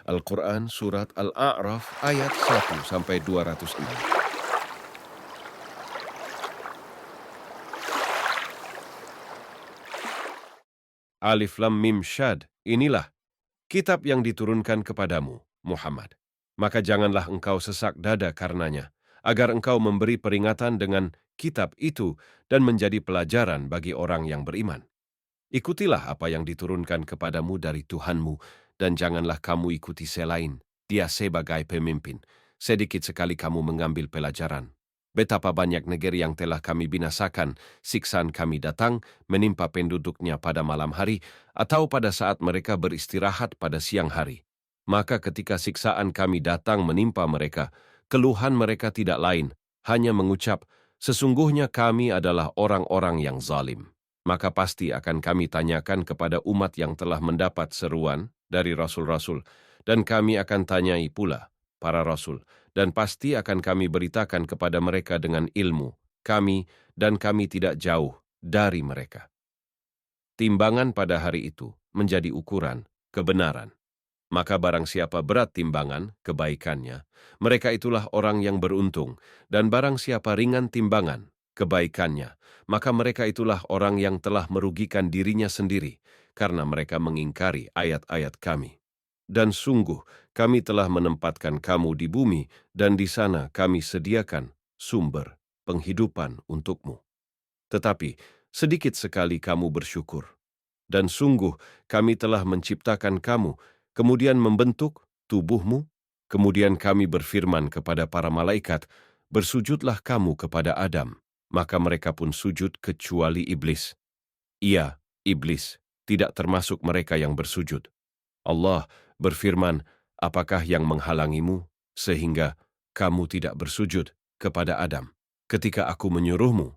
Al-Quran Surat Al-A'raf ayat 1-206. Alif Lam Mim Syad, inilah kitab yang diturunkan kepadamu, Muhammad. Maka janganlah engkau sesak dada karenanya, agar engkau memberi peringatan dengan kitab itu dan menjadi pelajaran bagi orang yang beriman. Ikutilah apa yang diturunkan kepadamu dari Tuhanmu, dan janganlah kamu ikuti selain Dia sebagai pemimpin. Sedikit sekali kamu mengambil pelajaran. Betapa banyak negeri yang telah kami binasakan, siksaan kami datang, menimpa penduduknya pada malam hari, atau pada saat mereka beristirahat pada siang hari. Maka ketika siksaan kami datang menimpa mereka, keluhan mereka tidak lain, hanya mengucap, sesungguhnya kami adalah orang-orang yang zalim. Maka pasti akan kami tanyakan kepada umat yang telah mendapat seruan dari rasul-rasul, dan kami akan tanyai pula para rasul, dan pasti akan kami beritakan kepada mereka dengan ilmu kami, dan kami tidak jauh dari mereka. Timbangan pada hari itu menjadi ukuran kebenaran. Maka barang siapa berat timbangan kebaikannya, mereka itulah orang yang beruntung, dan barang siapa ringan timbangan kebaikannya, maka mereka itulah orang yang telah merugikan dirinya sendiri, karena mereka mengingkari ayat-ayat kami. Dan sungguh, kami telah menempatkan kamu di bumi, dan di sana kami sediakan sumber penghidupan untukmu. Tetapi, sedikit sekali kamu bersyukur. Dan sungguh, kami telah menciptakan kamu, kemudian membentuk tubuhmu, kemudian kami berfirman kepada para malaikat, bersujudlah kamu kepada Adam. Maka mereka pun sujud kecuali iblis. Ia, iblis, tidak termasuk mereka yang bersujud. Allah berfirman, apakah yang menghalangimu, sehingga kamu tidak bersujud kepada Adam ketika aku menyuruhmu?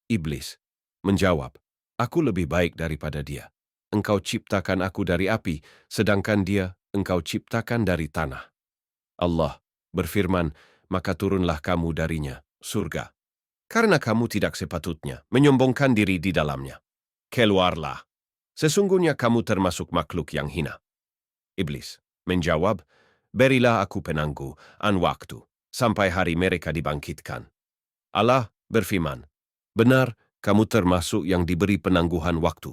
Iblis menjawab, aku lebih baik daripada dia. Engkau ciptakan aku dari api, sedangkan dia engkau ciptakan dari tanah. Allah berfirman, maka turunlah kamu darinya, surga. Karena kamu tidak sepatutnya menyombongkan diri di dalamnya. Keluarlah. Sesungguhnya kamu termasuk makhluk yang hina. Iblis menjawab, berilah aku penangguhan waktu, sampai hari mereka dibangkitkan. Allah berfirman, benar, kamu termasuk yang diberi penangguhan waktu.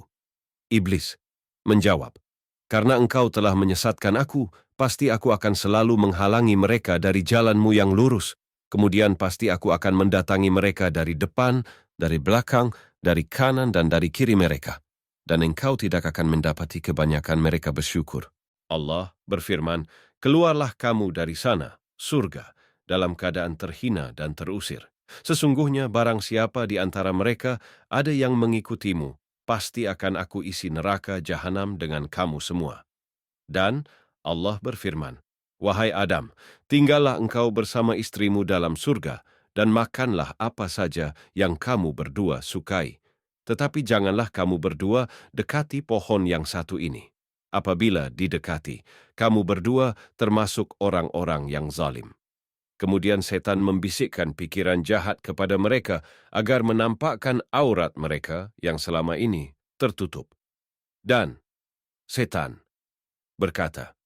Iblis menjawab, karena engkau telah menyesatkan aku, pasti aku akan selalu menghalangi mereka dari jalanmu yang lurus. Kemudian pasti aku akan mendatangi mereka dari depan, dari belakang, dari kanan dan dari kiri mereka. Dan engkau tidak akan mendapati kebanyakan mereka bersyukur. Allah berfirman, keluarlah kamu dari sana, surga, dalam keadaan terhina dan terusir. Sesungguhnya barang siapa di antara mereka ada yang mengikutimu, pasti akan aku isi neraka jahanam dengan kamu semua. Dan Allah berfirman, wahai Adam, tinggallah engkau bersama istrimu dalam surga, dan makanlah apa saja yang kamu berdua sukai. Tetapi janganlah kamu berdua dekati pohon yang satu ini. Apabila didekati, kamu berdua termasuk orang-orang yang zalim. Kemudian setan membisikkan pikiran jahat kepada mereka agar menampakkan aurat mereka yang selama ini tertutup. Dan setan berkata,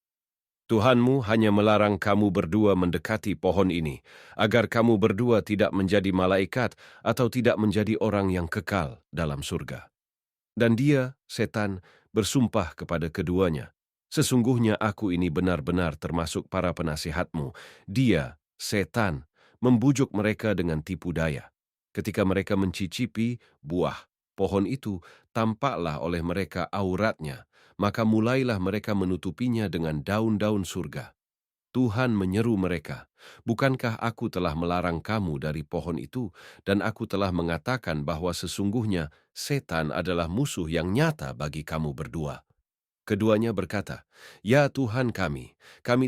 Tuhanmu hanya melarang kamu berdua mendekati pohon ini, agar kamu berdua tidak menjadi malaikat atau tidak menjadi orang yang kekal dalam surga. Dan dia, setan, bersumpah kepada keduanya, sesungguhnya aku ini benar-benar termasuk para penasihatmu. Dia, setan, membujuk mereka dengan tipu daya. Ketika mereka mencicipi buah pohon itu, tampaklah oleh mereka auratnya, maka mulailah mereka menutupinya dengan daun-daun surga. Tuhan menyeru mereka, bukankah aku telah melarang kamu dari pohon itu, dan aku telah mengatakan bahwa sesungguhnya setan adalah musuh yang nyata bagi kamu berdua. Keduanya berkata, ya Tuhan kami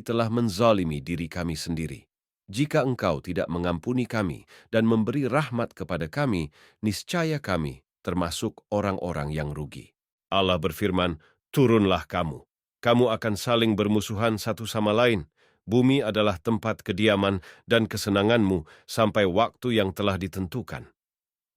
telah menzalimi diri kami sendiri. Jika engkau tidak mengampuni kami dan memberi rahmat kepada kami, niscaya kami termasuk orang-orang yang rugi. Allah berfirman, turunlah kamu. Kamu akan saling bermusuhan satu sama lain. Bumi adalah tempat kediaman dan kesenanganmu sampai waktu yang telah ditentukan.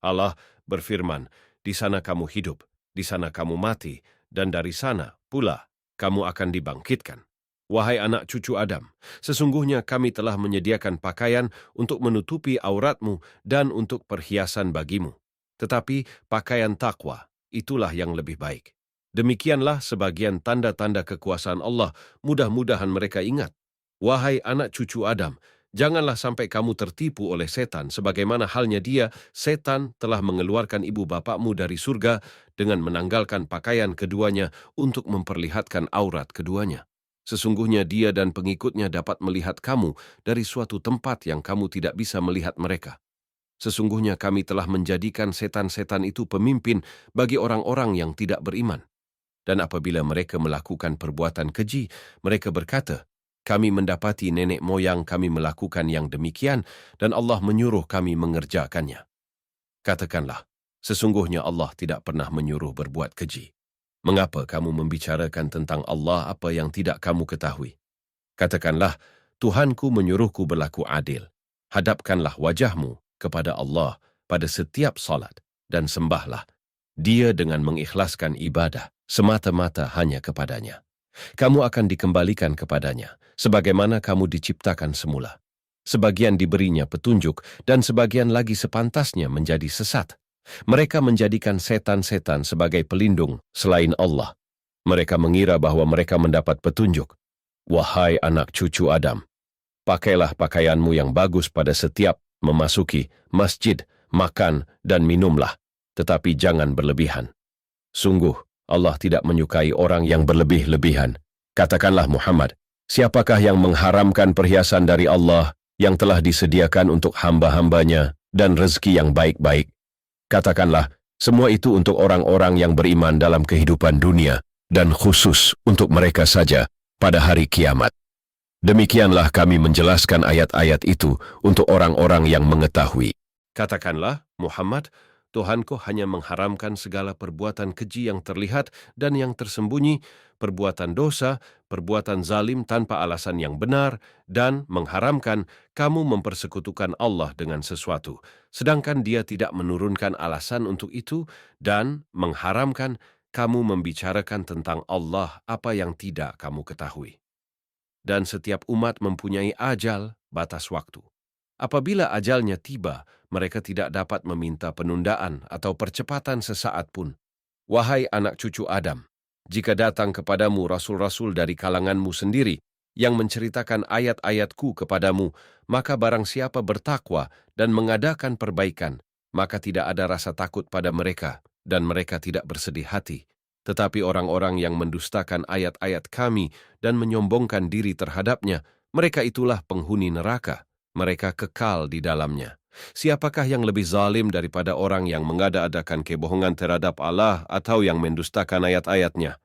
Allah berfirman, di sana kamu hidup, di sana kamu mati, dan dari sana pula kamu akan dibangkitkan. Wahai anak cucu Adam, sesungguhnya kami telah menyediakan pakaian untuk menutupi auratmu dan untuk perhiasan bagimu. Tetapi pakaian takwa, itulah yang lebih baik. Demikianlah sebagian tanda-tanda kekuasaan Allah, mudah-mudahan mereka ingat. Wahai anak cucu Adam, janganlah sampai kamu tertipu oleh setan, sebagaimana halnya dia, setan telah mengeluarkan ibu bapakmu dari surga dengan menanggalkan pakaian keduanya untuk memperlihatkan aurat keduanya. Sesungguhnya dia dan pengikutnya dapat melihat kamu dari suatu tempat yang kamu tidak bisa melihat mereka. Sesungguhnya kami telah menjadikan setan-setan itu pemimpin bagi orang-orang yang tidak beriman. Dan apabila mereka melakukan perbuatan keji, mereka berkata, kami mendapati nenek moyang kami melakukan yang demikian, dan Allah menyuruh kami mengerjakannya. Katakanlah, sesungguhnya Allah tidak pernah menyuruh berbuat keji. Mengapa kamu membicarakan tentang Allah apa yang tidak kamu ketahui? Katakanlah, Tuhanku menyuruhku berlaku adil. Hadapkanlah wajahmu kepada Allah pada setiap salat dan sembahlah Dia dengan mengikhlaskan ibadah semata-mata hanya kepadanya. Kamu akan dikembalikan kepadanya, sebagaimana kamu diciptakan semula. Sebagian diberinya petunjuk dan sebagian lagi sepantasnya menjadi sesat. Mereka menjadikan setan-setan sebagai pelindung selain Allah. Mereka mengira bahwa mereka mendapat petunjuk. Wahai anak cucu Adam, pakailah pakaianmu yang bagus pada setiap memasuki masjid, makan dan minumlah, tetapi jangan berlebihan. Sungguh, Allah tidak menyukai orang yang berlebih-lebihan. Katakanlah Muhammad, siapakah yang mengharamkan perhiasan dari Allah yang telah disediakan untuk hamba-hambanya dan rezeki yang baik-baik? Katakanlah, semua itu untuk orang-orang yang beriman dalam kehidupan dunia dan khusus untuk mereka saja pada hari kiamat. Demikianlah kami menjelaskan ayat-ayat itu untuk orang-orang yang mengetahui. Katakanlah, Muhammad, Tuhanku hanya mengharamkan segala perbuatan keji yang terlihat dan yang tersembunyi, perbuatan dosa, perbuatan zalim tanpa alasan yang benar, dan mengharamkan kamu mempersekutukan Allah dengan sesuatu, sedangkan Dia tidak menurunkan alasan untuk itu, dan mengharamkan kamu membicarakan tentang Allah apa yang tidak kamu ketahui. Dan setiap umat mempunyai ajal, batas waktu. Apabila ajalnya tiba, mereka tidak dapat meminta penundaan atau percepatan sesaat pun. Wahai anak cucu Adam, jika datang kepadamu rasul-rasul dari kalanganmu sendiri yang menceritakan ayat-ayatku kepadamu, maka barang siapa bertakwa dan mengadakan perbaikan, maka tidak ada rasa takut pada mereka dan mereka tidak bersedih hati. Tetapi orang-orang yang mendustakan ayat-ayat kami dan menyombongkan diri terhadapnya, mereka itulah penghuni neraka. Mereka kekal di dalamnya. Siapakah yang lebih zalim daripada orang yang mengada-adakan kebohongan terhadap Allah atau yang mendustakan ayat-ayatnya?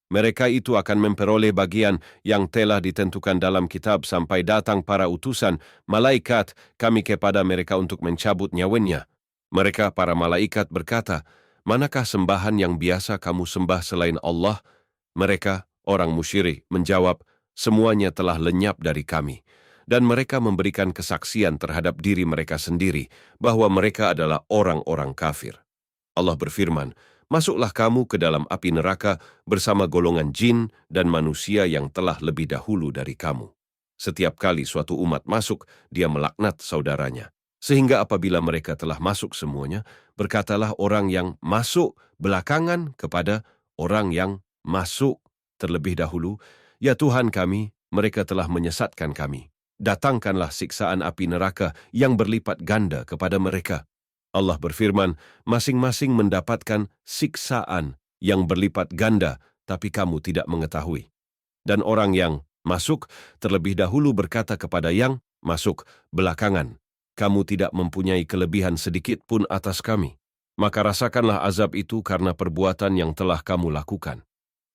Mereka itu akan memperoleh bagian yang telah ditentukan dalam kitab sampai datang para utusan, malaikat kami kepada mereka untuk mencabut nyawanya. Mereka para malaikat berkata, manakah sembahan yang biasa kamu sembah selain Allah? Mereka, orang musyrik, menjawab, semuanya telah lenyap dari kami. Dan mereka memberikan kesaksian terhadap diri mereka sendiri bahwa mereka adalah orang-orang kafir. Allah berfirman, masuklah kamu ke dalam api neraka bersama golongan jin dan manusia yang telah lebih dahulu dari kamu. Setiap kali suatu umat masuk, dia melaknat saudaranya. Sehingga apabila mereka telah masuk semuanya, berkatalah orang yang masuk belakangan kepada orang yang masuk terlebih dahulu, ya Tuhan kami, mereka telah menyesatkan kami. Datangkanlah siksaan api neraka yang berlipat ganda kepada mereka. Allah berfirman, masing-masing mendapatkan siksaan yang berlipat ganda, tapi kamu tidak mengetahui. Dan orang yang masuk terlebih dahulu berkata kepada yang masuk belakangan, kamu tidak mempunyai kelebihan sedikit pun atas kami. Maka rasakanlah azab itu karena perbuatan yang telah kamu lakukan.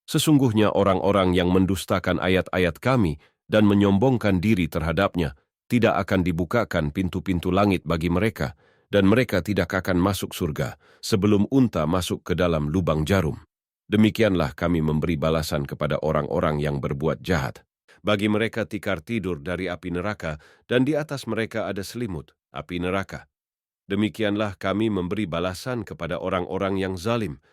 Sesungguhnya orang-orang yang mendustakan ayat-ayat kami dan menyombongkan diri terhadapnya, tidak akan dibukakan pintu-pintu langit bagi mereka, dan mereka tidak akan masuk surga sebelum unta masuk ke dalam lubang jarum. Demikianlah kami memberi balasan kepada orang-orang yang berbuat jahat. Bagi mereka tikar tidur dari api neraka, dan di atas mereka ada selimut, api neraka. Demikianlah kami memberi balasan kepada orang-orang yang zalim.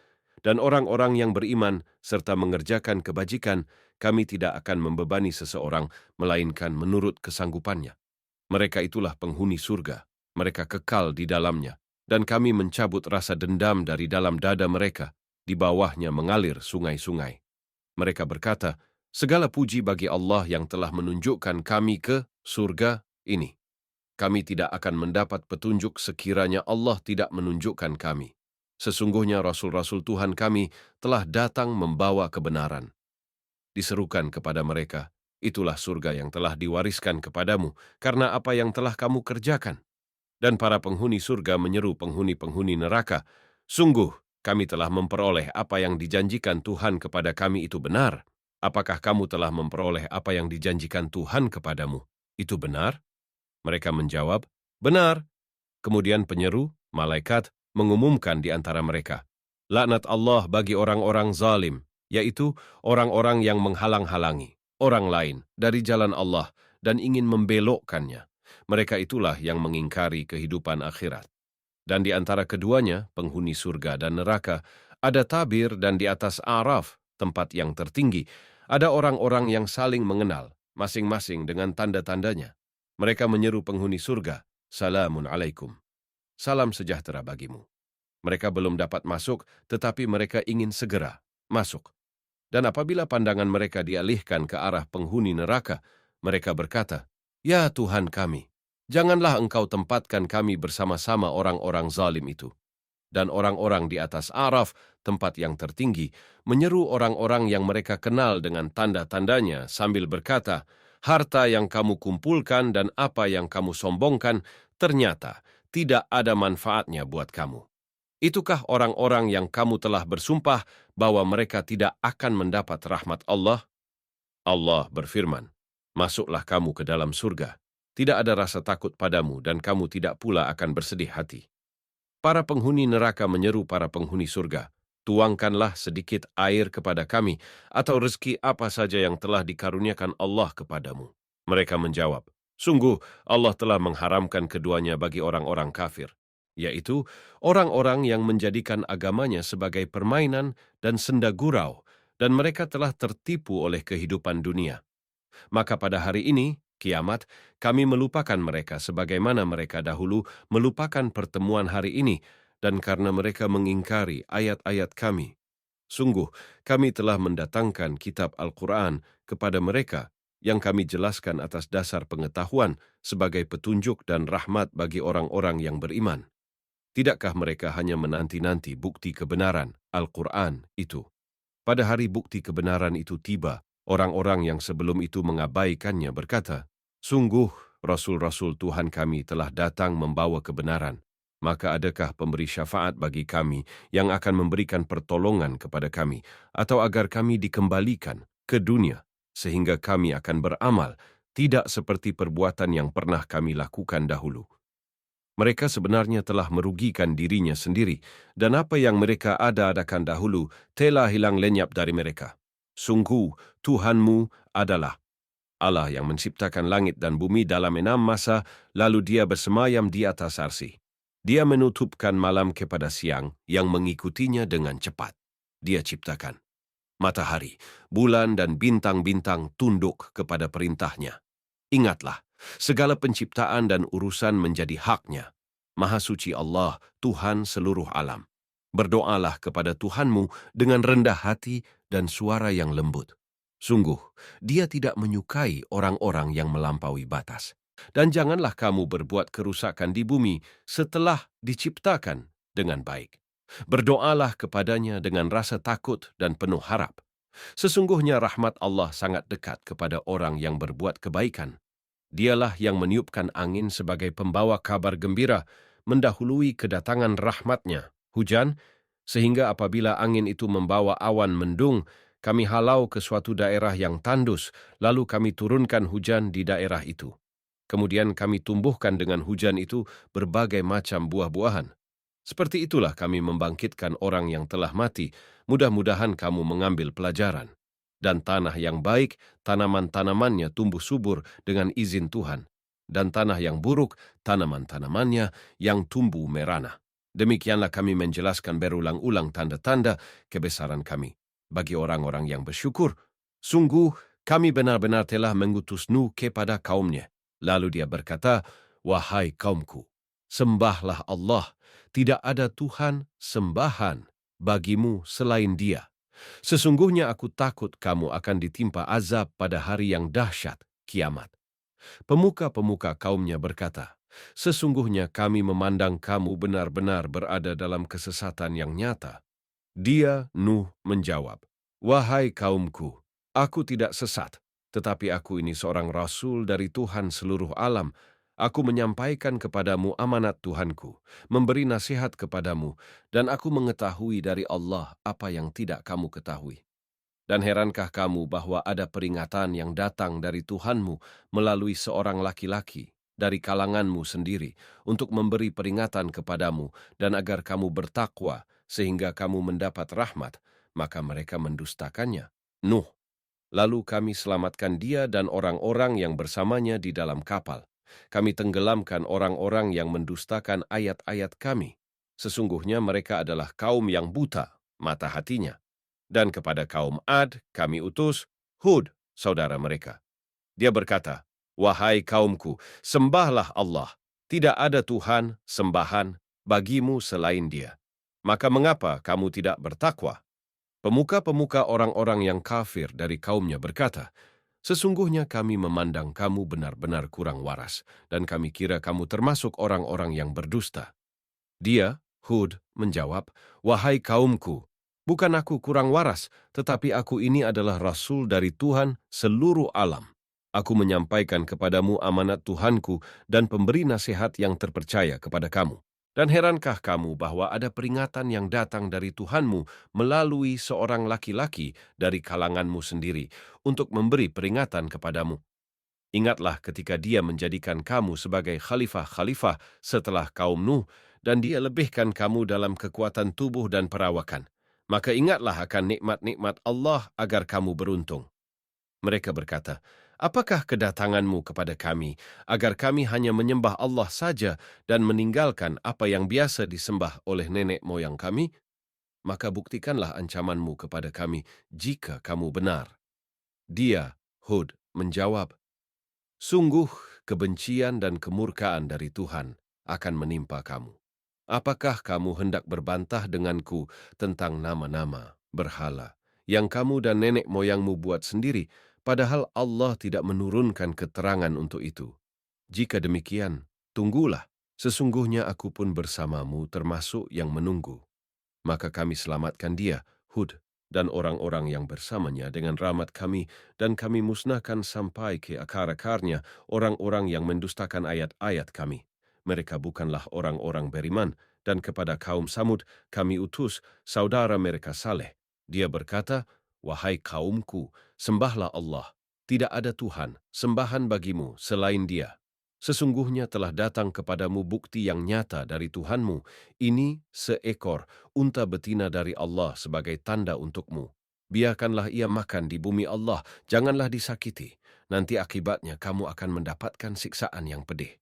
dan orang-orang yang beriman serta mengerjakan kebajikan, kami tidak akan membebani seseorang melainkan menurut kesanggupannya. Mereka itulah penghuni surga, mereka kekal di dalamnya, dan kami mencabut rasa dendam dari dalam dada mereka, di bawahnya mengalir sungai-sungai. Mereka berkata, segala puji bagi Allah yang telah menunjukkan kami ke surga ini. Kami tidak akan mendapat petunjuk sekiranya Allah tidak menunjukkan kami. Sesungguhnya Rasul-Rasul Tuhan kami telah datang membawa kebenaran. Diserukan kepada mereka, itulah surga yang telah diwariskan kepadamu, karena apa yang telah kamu kerjakan. Dan para penghuni surga menyeru penghuni-penghuni neraka, sungguh kami telah memperoleh apa yang dijanjikan Tuhan kepada kami itu benar. Apakah kamu telah memperoleh apa yang dijanjikan Tuhan kepadamu? Itu benar? Mereka menjawab, benar. Kemudian penyeru, malaikat, mengumumkan di antara mereka, laknat Allah bagi orang-orang zalim, yaitu orang-orang yang menghalang-halangi orang lain dari jalan Allah dan ingin membelokkannya. Mereka itulah yang mengingkari kehidupan akhirat. Dan di antara keduanya, penghuni surga dan neraka, ada tabir dan di atas Araf, tempat yang tertinggi, ada orang-orang yang saling mengenal, masing-masing dengan tanda-tandanya. Mereka menyeru penghuni surga, Salamun alaikum. Salam sejahtera bagimu. Mereka belum dapat masuk, tetapi mereka ingin segera masuk. Dan apabila pandangan mereka dialihkan ke arah penghuni neraka, mereka berkata, ya Tuhan kami, janganlah Engkau tempatkan kami bersama-sama orang-orang zalim itu. Dan orang-orang di atas Araf, tempat yang tertinggi, menyeru orang-orang yang mereka kenal dengan tanda-tandanya sambil berkata, harta yang kamu kumpulkan dan apa yang kamu sombongkan ternyata tidak ada manfaatnya buat kamu. Itukah orang-orang yang kamu telah bersumpah bahwa mereka tidak akan mendapat rahmat Allah? Allah berfirman, masuklah kamu ke dalam surga. Tidak ada rasa takut padamu dan kamu tidak pula akan bersedih hati. Para penghuni neraka menyeru para penghuni surga, tuangkanlah sedikit air kepada kami atau rezeki apa saja yang telah dikaruniakan Allah kepadamu. Mereka menjawab, sungguh Allah telah mengharamkan keduanya bagi orang-orang kafir, yaitu orang-orang yang menjadikan agamanya sebagai permainan dan senda gurau, dan mereka telah tertipu oleh kehidupan dunia. Maka pada hari ini, kiamat, kami melupakan mereka sebagaimana mereka dahulu melupakan pertemuan hari ini, dan karena mereka mengingkari ayat-ayat kami. Sungguh, kami telah mendatangkan kitab Al-Quran kepada mereka yang kami jelaskan atas dasar pengetahuan sebagai petunjuk dan rahmat bagi orang-orang yang beriman. Tidakkah mereka hanya menanti-nanti bukti kebenaran Al-Quran itu? Pada hari bukti kebenaran itu tiba, orang-orang yang sebelum itu mengabaikannya berkata, sungguh Rasul-Rasul Tuhan kami telah datang membawa kebenaran. Maka adakah pemberi syafaat bagi kami yang akan memberikan pertolongan kepada kami, atau agar kami dikembalikan ke dunia, sehingga kami akan beramal, tidak seperti perbuatan yang pernah kami lakukan dahulu. Mereka sebenarnya telah merugikan dirinya sendiri, dan apa yang mereka ada-adakan dahulu telah hilang lenyap dari mereka. Sungguh, Tuhanmu adalah Allah yang menciptakan langit dan bumi dalam 6 masa, lalu Dia bersemayam di atas arsy. Dia menutupkan malam kepada siang yang mengikutinya dengan cepat. Dia ciptakan matahari, bulan, dan bintang-bintang tunduk kepada perintahnya. Ingatlah, segala penciptaan dan urusan menjadi haknya. Maha suci Allah, Tuhan seluruh alam. Berdoalah kepada Tuhanmu dengan rendah hati dan suara yang lembut. Sungguh, Dia tidak menyukai orang-orang yang melampaui batas. Dan janganlah kamu berbuat kerusakan di bumi setelah diciptakan dengan baik. Berdoalah kepadanya dengan rasa takut dan penuh harap. Sesungguhnya rahmat Allah sangat dekat kepada orang yang berbuat kebaikan. Dialah yang meniupkan angin sebagai pembawa kabar gembira, mendahului kedatangan rahmatnya, hujan, sehingga apabila angin itu membawa awan mendung, kami halau ke suatu daerah yang tandus, lalu kami turunkan hujan di daerah itu. Kemudian kami tumbuhkan dengan hujan itu berbagai macam buah-buahan. Seperti itulah kami membangkitkan orang yang telah mati, mudah-mudahan kamu mengambil pelajaran. Dan tanah yang baik, tanaman-tanamannya tumbuh subur dengan izin Tuhan. Dan tanah yang buruk, tanaman-tanamannya yang tumbuh merana. Demikianlah kami menjelaskan berulang-ulang tanda-tanda kebesaran kami bagi orang-orang yang bersyukur. Sungguh, kami benar-benar telah mengutus Nuh kepada kaumnya. Lalu dia berkata, "Wahai kaumku, sembahlah Allah, tidak ada Tuhan sembahan bagimu selain Dia. Sesungguhnya aku takut kamu akan ditimpa azab pada hari yang dahsyat, kiamat." Pemuka-pemuka kaumnya berkata, "Sesungguhnya kami memandang kamu benar-benar berada dalam kesesatan yang nyata." Dia, Nuh, menjawab, "Wahai kaumku, aku tidak sesat, tetapi aku ini seorang rasul dari Tuhan seluruh alam. Aku menyampaikan kepadamu amanat Tuhanku, memberi nasihat kepadamu, dan aku mengetahui dari Allah apa yang tidak kamu ketahui. Dan herankah kamu bahwa ada peringatan yang datang dari Tuhanmu melalui seorang laki-laki dari kalanganmu sendiri untuk memberi peringatan kepadamu dan agar kamu bertakwa sehingga kamu mendapat rahmat, maka mereka mendustakannya. Nuh, lalu kami selamatkan dia dan orang-orang yang bersamanya di dalam kapal. Kami tenggelamkan orang-orang yang mendustakan ayat-ayat kami. Sesungguhnya mereka adalah kaum yang buta mata hatinya. Dan kepada kaum Ad kami utus Hud, saudara mereka. Dia berkata, "Wahai kaumku, sembahlah Allah. Tidak ada Tuhan sembahan bagimu selain Dia. Maka mengapa kamu tidak bertakwa?" Pemuka-pemuka orang-orang yang kafir dari kaumnya berkata, "Sesungguhnya kami memandang kamu benar-benar kurang waras, dan kami kira kamu termasuk orang-orang yang berdusta." Dia, Hud, menjawab, "Wahai kaumku, bukan aku kurang waras, tetapi aku ini adalah rasul dari Tuhan seluruh alam. Aku menyampaikan kepadamu amanat Tuhanku dan pemberi nasihat yang terpercaya kepada kamu. Dan herankah kamu bahwa ada peringatan yang datang dari Tuhanmu melalui seorang laki-laki dari kalanganmu sendiri untuk memberi peringatan kepadamu? Ingatlah ketika dia menjadikan kamu sebagai khalifah-khalifah setelah kaum Nuh, dan dia lebihkan kamu dalam kekuatan tubuh dan perawakan. Maka ingatlah akan nikmat-nikmat Allah agar kamu beruntung." Mereka berkata, "Apakah kedatanganmu kepada kami, agar kami hanya menyembah Allah saja dan meninggalkan apa yang biasa disembah oleh nenek moyang kami? Maka buktikanlah ancamanmu kepada kami jika kamu benar." Dia, Hud, menjawab, "Sungguh kebencian dan kemurkaan dari Tuhan akan menimpa kamu. Apakah kamu hendak berbantah denganku tentang nama-nama berhala yang kamu dan nenek moyangmu buat sendiri, padahal Allah tidak menurunkan keterangan untuk itu? Jika demikian, tunggulah, sesungguhnya aku pun bersamamu termasuk yang menunggu." Maka kami selamatkan dia, Hud, dan orang-orang yang bersamanya dengan rahmat kami, dan kami musnahkan sampai ke akar-akarnya orang-orang yang mendustakan ayat-ayat kami. Mereka bukanlah orang-orang beriman, dan kepada kaum Samud kami utus saudara mereka Saleh. Dia berkata, "Wahai kaumku, sembahlah Allah. Tidak ada Tuhan sembahan bagimu selain Dia. Sesungguhnya telah datang kepadamu bukti yang nyata dari Tuhanmu. Ini seekor unta betina dari Allah sebagai tanda untukmu. Biarkanlah ia makan di bumi Allah, janganlah disakiti. Nanti akibatnya kamu akan mendapatkan siksaan yang pedih.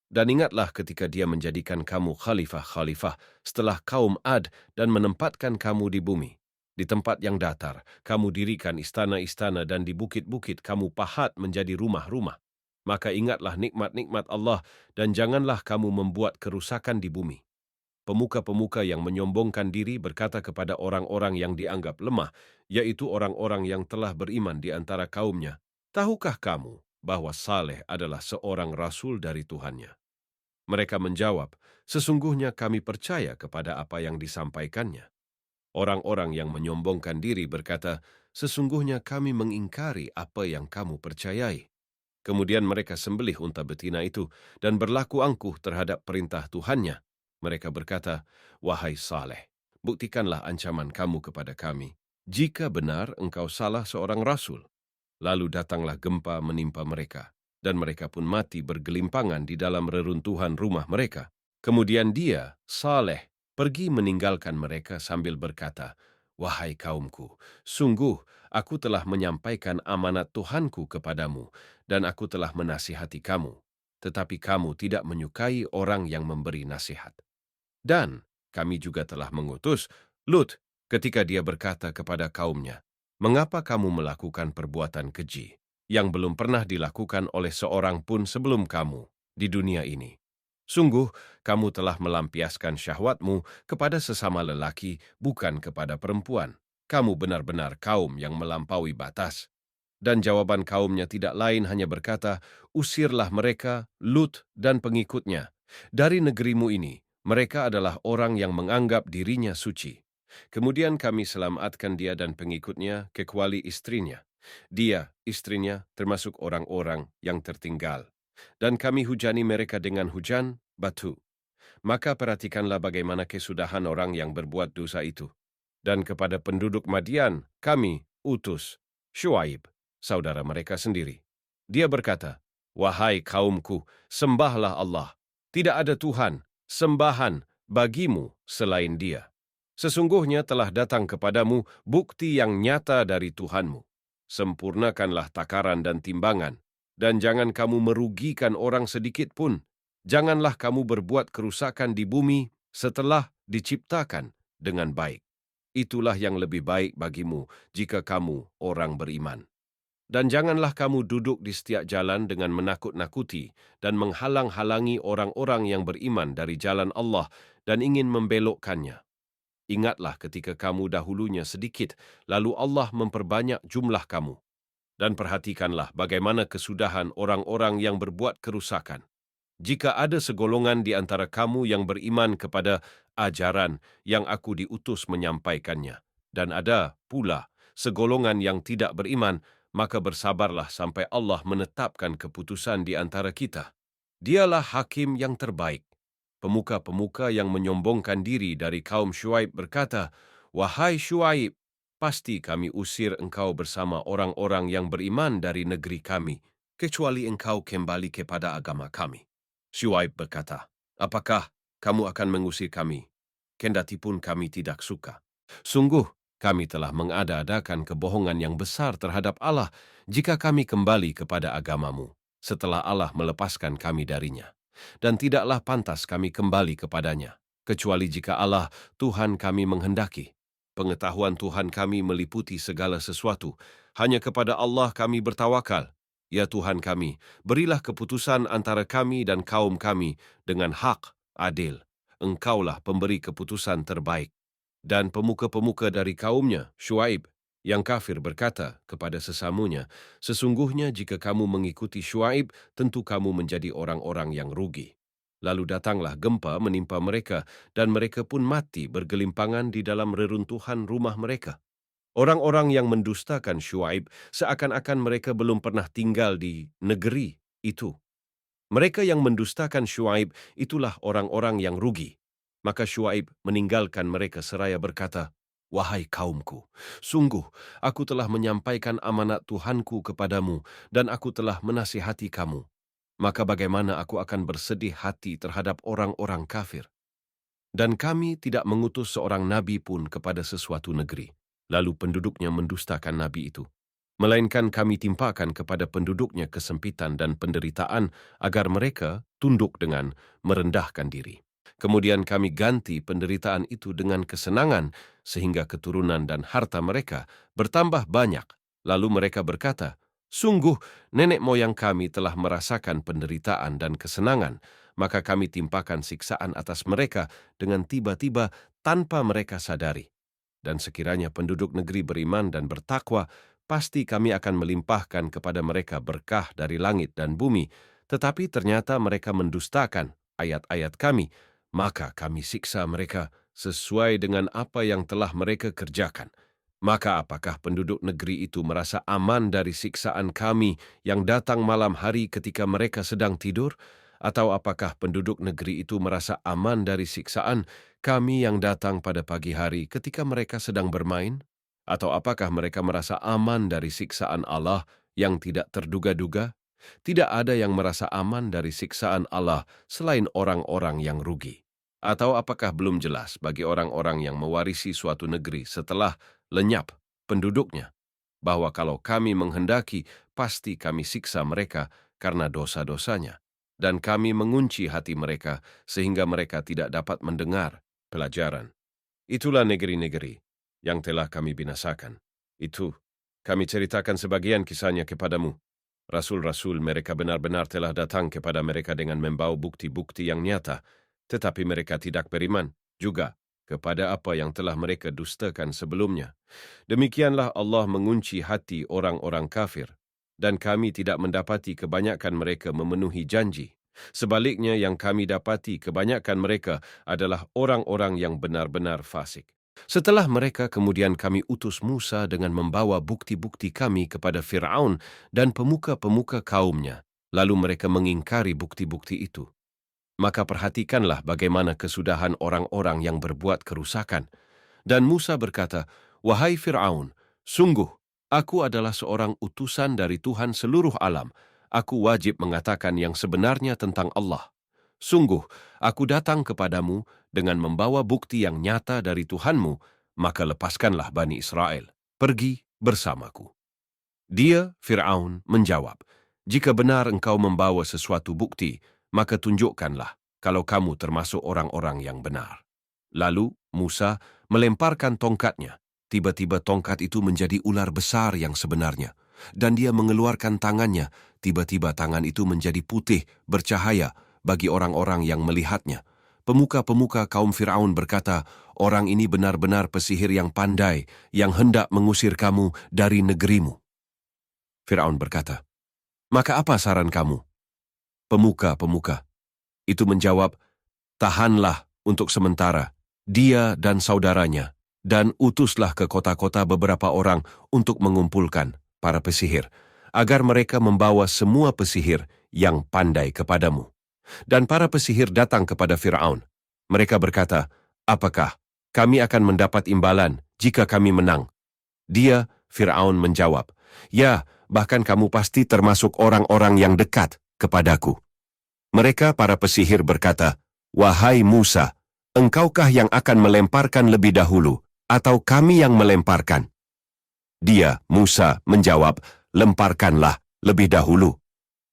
Dan ingatlah ketika dia menjadikan kamu khalifah-khalifah setelah kaum Ad dan menempatkan kamu di bumi. Di tempat yang datar, kamu dirikan istana-istana dan di bukit-bukit kamu pahat menjadi rumah-rumah. Maka ingatlah nikmat-nikmat Allah dan janganlah kamu membuat kerusakan di bumi." Pemuka-pemuka yang menyombongkan diri berkata kepada orang-orang yang dianggap lemah, yaitu orang-orang yang telah beriman di antara kaumnya, "Tahukah kamu bahwa Saleh adalah seorang rasul dari Tuhannya?" Mereka menjawab, "Sesungguhnya kami percaya kepada apa yang disampaikannya." Orang-orang yang menyombongkan diri berkata, "Sesungguhnya kami mengingkari apa yang kamu percayai." Kemudian mereka sembelih unta betina itu dan berlaku angkuh terhadap perintah Tuhannya. Mereka berkata, "Wahai Saleh, buktikanlah ancaman kamu kepada kami. Jika benar engkau salah seorang rasul." Lalu datanglah gempa menimpa mereka, dan mereka pun mati bergelimpangan di dalam reruntuhan rumah mereka. Kemudian dia, Saleh, pergi meninggalkan mereka sambil berkata, "Wahai kaumku, sungguh aku telah menyampaikan amanat Tuhanku kepadamu, dan aku telah menasihati kamu. Tetapi kamu tidak menyukai orang yang memberi nasihat. Dan Kami juga telah mengutus Lut ketika dia berkata kepada kaumnya, "Mengapa kamu melakukan perbuatan keji yang belum pernah dilakukan oleh seorang pun sebelum kamu di dunia ini? Sungguh, kamu telah melampiaskan syahwatmu kepada sesama lelaki, bukan kepada perempuan. Kamu benar-benar kaum yang melampaui batas." Dan jawaban kaumnya tidak lain hanya berkata, "Usirlah mereka, Lut dan pengikutnya. Dari negerimu ini, mereka adalah orang yang menganggap dirinya suci." Kemudian kami selamatkan dia dan pengikutnya, kecuali istrinya. Dia, istrinya, termasuk orang-orang yang tertinggal. Dan kami hujani mereka dengan hujan, batu. Maka perhatikanlah bagaimana kesudahan orang yang berbuat dosa itu. Dan kepada penduduk Madian, kami utus Syuaib, saudara mereka sendiri. Dia berkata, "Wahai kaumku, sembahlah Allah. Tidak ada Tuhan, sembahan bagimu selain Dia. Sesungguhnya telah datang kepadamu bukti yang nyata dari Tuhanmu. Sempurnakanlah takaran dan timbangan, dan jangan kamu merugikan orang sedikit pun. Janganlah kamu berbuat kerusakan di bumi setelah diciptakan dengan baik. Itulah yang lebih baik bagimu jika kamu orang beriman. Dan janganlah kamu duduk di setiap jalan dengan menakut-nakuti dan menghalang-halangi orang-orang yang beriman dari jalan Allah dan ingin membelokkannya. Ingatlah ketika kamu dahulunya sedikit, lalu Allah memperbanyak jumlah kamu. Dan perhatikanlah bagaimana kesudahan orang-orang yang berbuat kerusakan. Jika ada segolongan di antara kamu yang beriman kepada ajaran yang aku diutus menyampaikannya, dan ada pula segolongan yang tidak beriman, maka bersabarlah sampai Allah menetapkan keputusan di antara kita. Dialah hakim yang terbaik. Pemuka-pemuka yang menyombongkan diri dari kaum Syuaib berkata, "Wahai Syuaib, pasti kami usir engkau bersama orang-orang yang beriman dari negeri kami, kecuali engkau kembali kepada agama kami." Syuaib berkata, "Apakah kamu akan mengusir kami? Kendatipun kami tidak suka. Sungguh, kami telah mengada-adakan kebohongan yang besar terhadap Allah jika kami kembali kepada agamamu setelah Allah melepaskan kami darinya. Dan tidaklah pantas kami kembali kepadanya, kecuali jika Allah, Tuhan kami menghendaki. Pengetahuan Tuhan kami meliputi segala sesuatu. Hanya kepada Allah kami bertawakal. Ya Tuhan kami, berilah keputusan antara kami dan kaum kami dengan hak, adil. Engkaulah pemberi keputusan terbaik." Dan pemuka-pemuka dari kaumnya, Syuaib, yang kafir berkata kepada sesamunya, "Sesungguhnya jika kamu mengikuti Syuaib, tentu kamu menjadi orang-orang yang rugi." Lalu datanglah gempa menimpa mereka, dan mereka pun mati bergelimpangan di dalam reruntuhan rumah mereka. Orang-orang yang mendustakan Syuaib seakan-akan mereka belum pernah tinggal di negeri itu. Mereka yang mendustakan Syuaib itulah orang-orang yang rugi. Maka Syuaib meninggalkan mereka seraya berkata, "Wahai kaumku, sungguh aku telah menyampaikan amanat Tuhanku kepadamu dan aku telah menasihati kamu. Maka bagaimana aku akan bersedih hati terhadap orang-orang kafir? Dan kami tidak mengutus seorang nabi pun kepada sesuatu negeri, lalu penduduknya mendustakan nabi itu. Melainkan kami timpakan kepada penduduknya kesempitan dan penderitaan agar mereka tunduk dengan merendahkan diri. Kemudian kami ganti penderitaan itu dengan kesenangan sehingga keturunan dan harta mereka bertambah banyak. Lalu mereka berkata, "Sungguh nenek moyang kami telah merasakan penderitaan dan kesenangan, maka kami timpakan siksaan atas mereka dengan tiba-tiba tanpa mereka sadari. Dan sekiranya penduduk negeri beriman dan bertakwa, pasti kami akan melimpahkan kepada mereka berkah dari langit dan bumi, tetapi ternyata mereka mendustakan ayat-ayat kami, maka kami siksa mereka sesuai dengan apa yang telah mereka kerjakan. Maka apakah penduduk negeri itu merasa aman dari siksaan kami yang datang malam hari ketika mereka sedang tidur? Atau apakah penduduk negeri itu merasa aman dari siksaan kami yang datang pada pagi hari ketika mereka sedang bermain? Atau apakah mereka merasa aman dari siksaan Allah yang tidak terduga-duga? Tidak ada yang merasa aman dari siksaan Allah selain orang-orang yang rugi. Atau apakah belum jelas bagi orang-orang yang mewarisi suatu negeri setelah lenyap penduduknya, bahwa kalau kami menghendaki, pasti kami siksa mereka karena dosa-dosanya, dan kami mengunci hati mereka sehingga mereka tidak dapat mendengar Pelajaran. Itulah negeri-negeri yang telah kami binasakan. Itu, kami ceritakan sebagian kisahnya kepadamu. Rasul-rasul mereka benar-benar telah datang kepada mereka dengan membawa bukti-bukti yang nyata, tetapi mereka tidak beriman juga kepada apa yang telah mereka dustakan sebelumnya. Demikianlah Allah mengunci hati orang-orang kafir, dan kami tidak mendapati kebanyakan mereka memenuhi janji. Sebaliknya yang kami dapati kebanyakan mereka adalah orang-orang yang benar-benar fasik. Setelah mereka kemudian kami utus Musa dengan membawa bukti-bukti kami kepada Fir'aun dan pemuka-pemuka kaumnya, lalu mereka mengingkari bukti-bukti itu. Maka perhatikanlah bagaimana kesudahan orang-orang yang berbuat kerusakan. Dan Musa berkata, "Wahai Fir'aun, sungguh, aku adalah seorang utusan dari Tuhan seluruh alam. Aku wajib mengatakan yang sebenarnya tentang Allah. Sungguh, aku datang kepadamu dengan membawa bukti yang nyata dari Tuhanmu, maka lepaskanlah Bani Israel. Pergi bersamaku." Dia, Fir'aun, menjawab, "Jika benar engkau membawa sesuatu bukti, maka tunjukkanlah kalau kamu termasuk orang-orang yang benar." Lalu Musa melemparkan tongkatnya. Tiba-tiba tongkat itu menjadi ular besar yang sebenarnya. Dan dia mengeluarkan tangannya. Tiba-tiba tangan itu menjadi putih, bercahaya bagi orang-orang yang melihatnya. Pemuka-pemuka kaum Fir'aun berkata, "Orang ini benar-benar pesihir yang pandai, yang hendak mengusir kamu dari negerimu." Fir'aun berkata, "Maka apa saran kamu?" Pemuka-pemuka itu menjawab, "Tahanlah untuk sementara dia dan saudaranya, dan utuslah ke kota-kota beberapa orang untuk mengumpulkan para pesihir, agar mereka membawa semua pesihir yang pandai kepadamu." Dan para pesihir datang kepada Fir'aun. Mereka berkata, "Apakah kami akan mendapat imbalan jika kami menang?" Dia, Fir'aun, menjawab, "Ya, bahkan kamu pasti termasuk orang-orang yang dekat kepadaku." Mereka, para pesihir, berkata, "Wahai Musa, engkaukah yang akan melemparkan lebih dahulu, atau kami yang melemparkan?" Dia, Musa, menjawab, "Lemparkanlah lebih dahulu."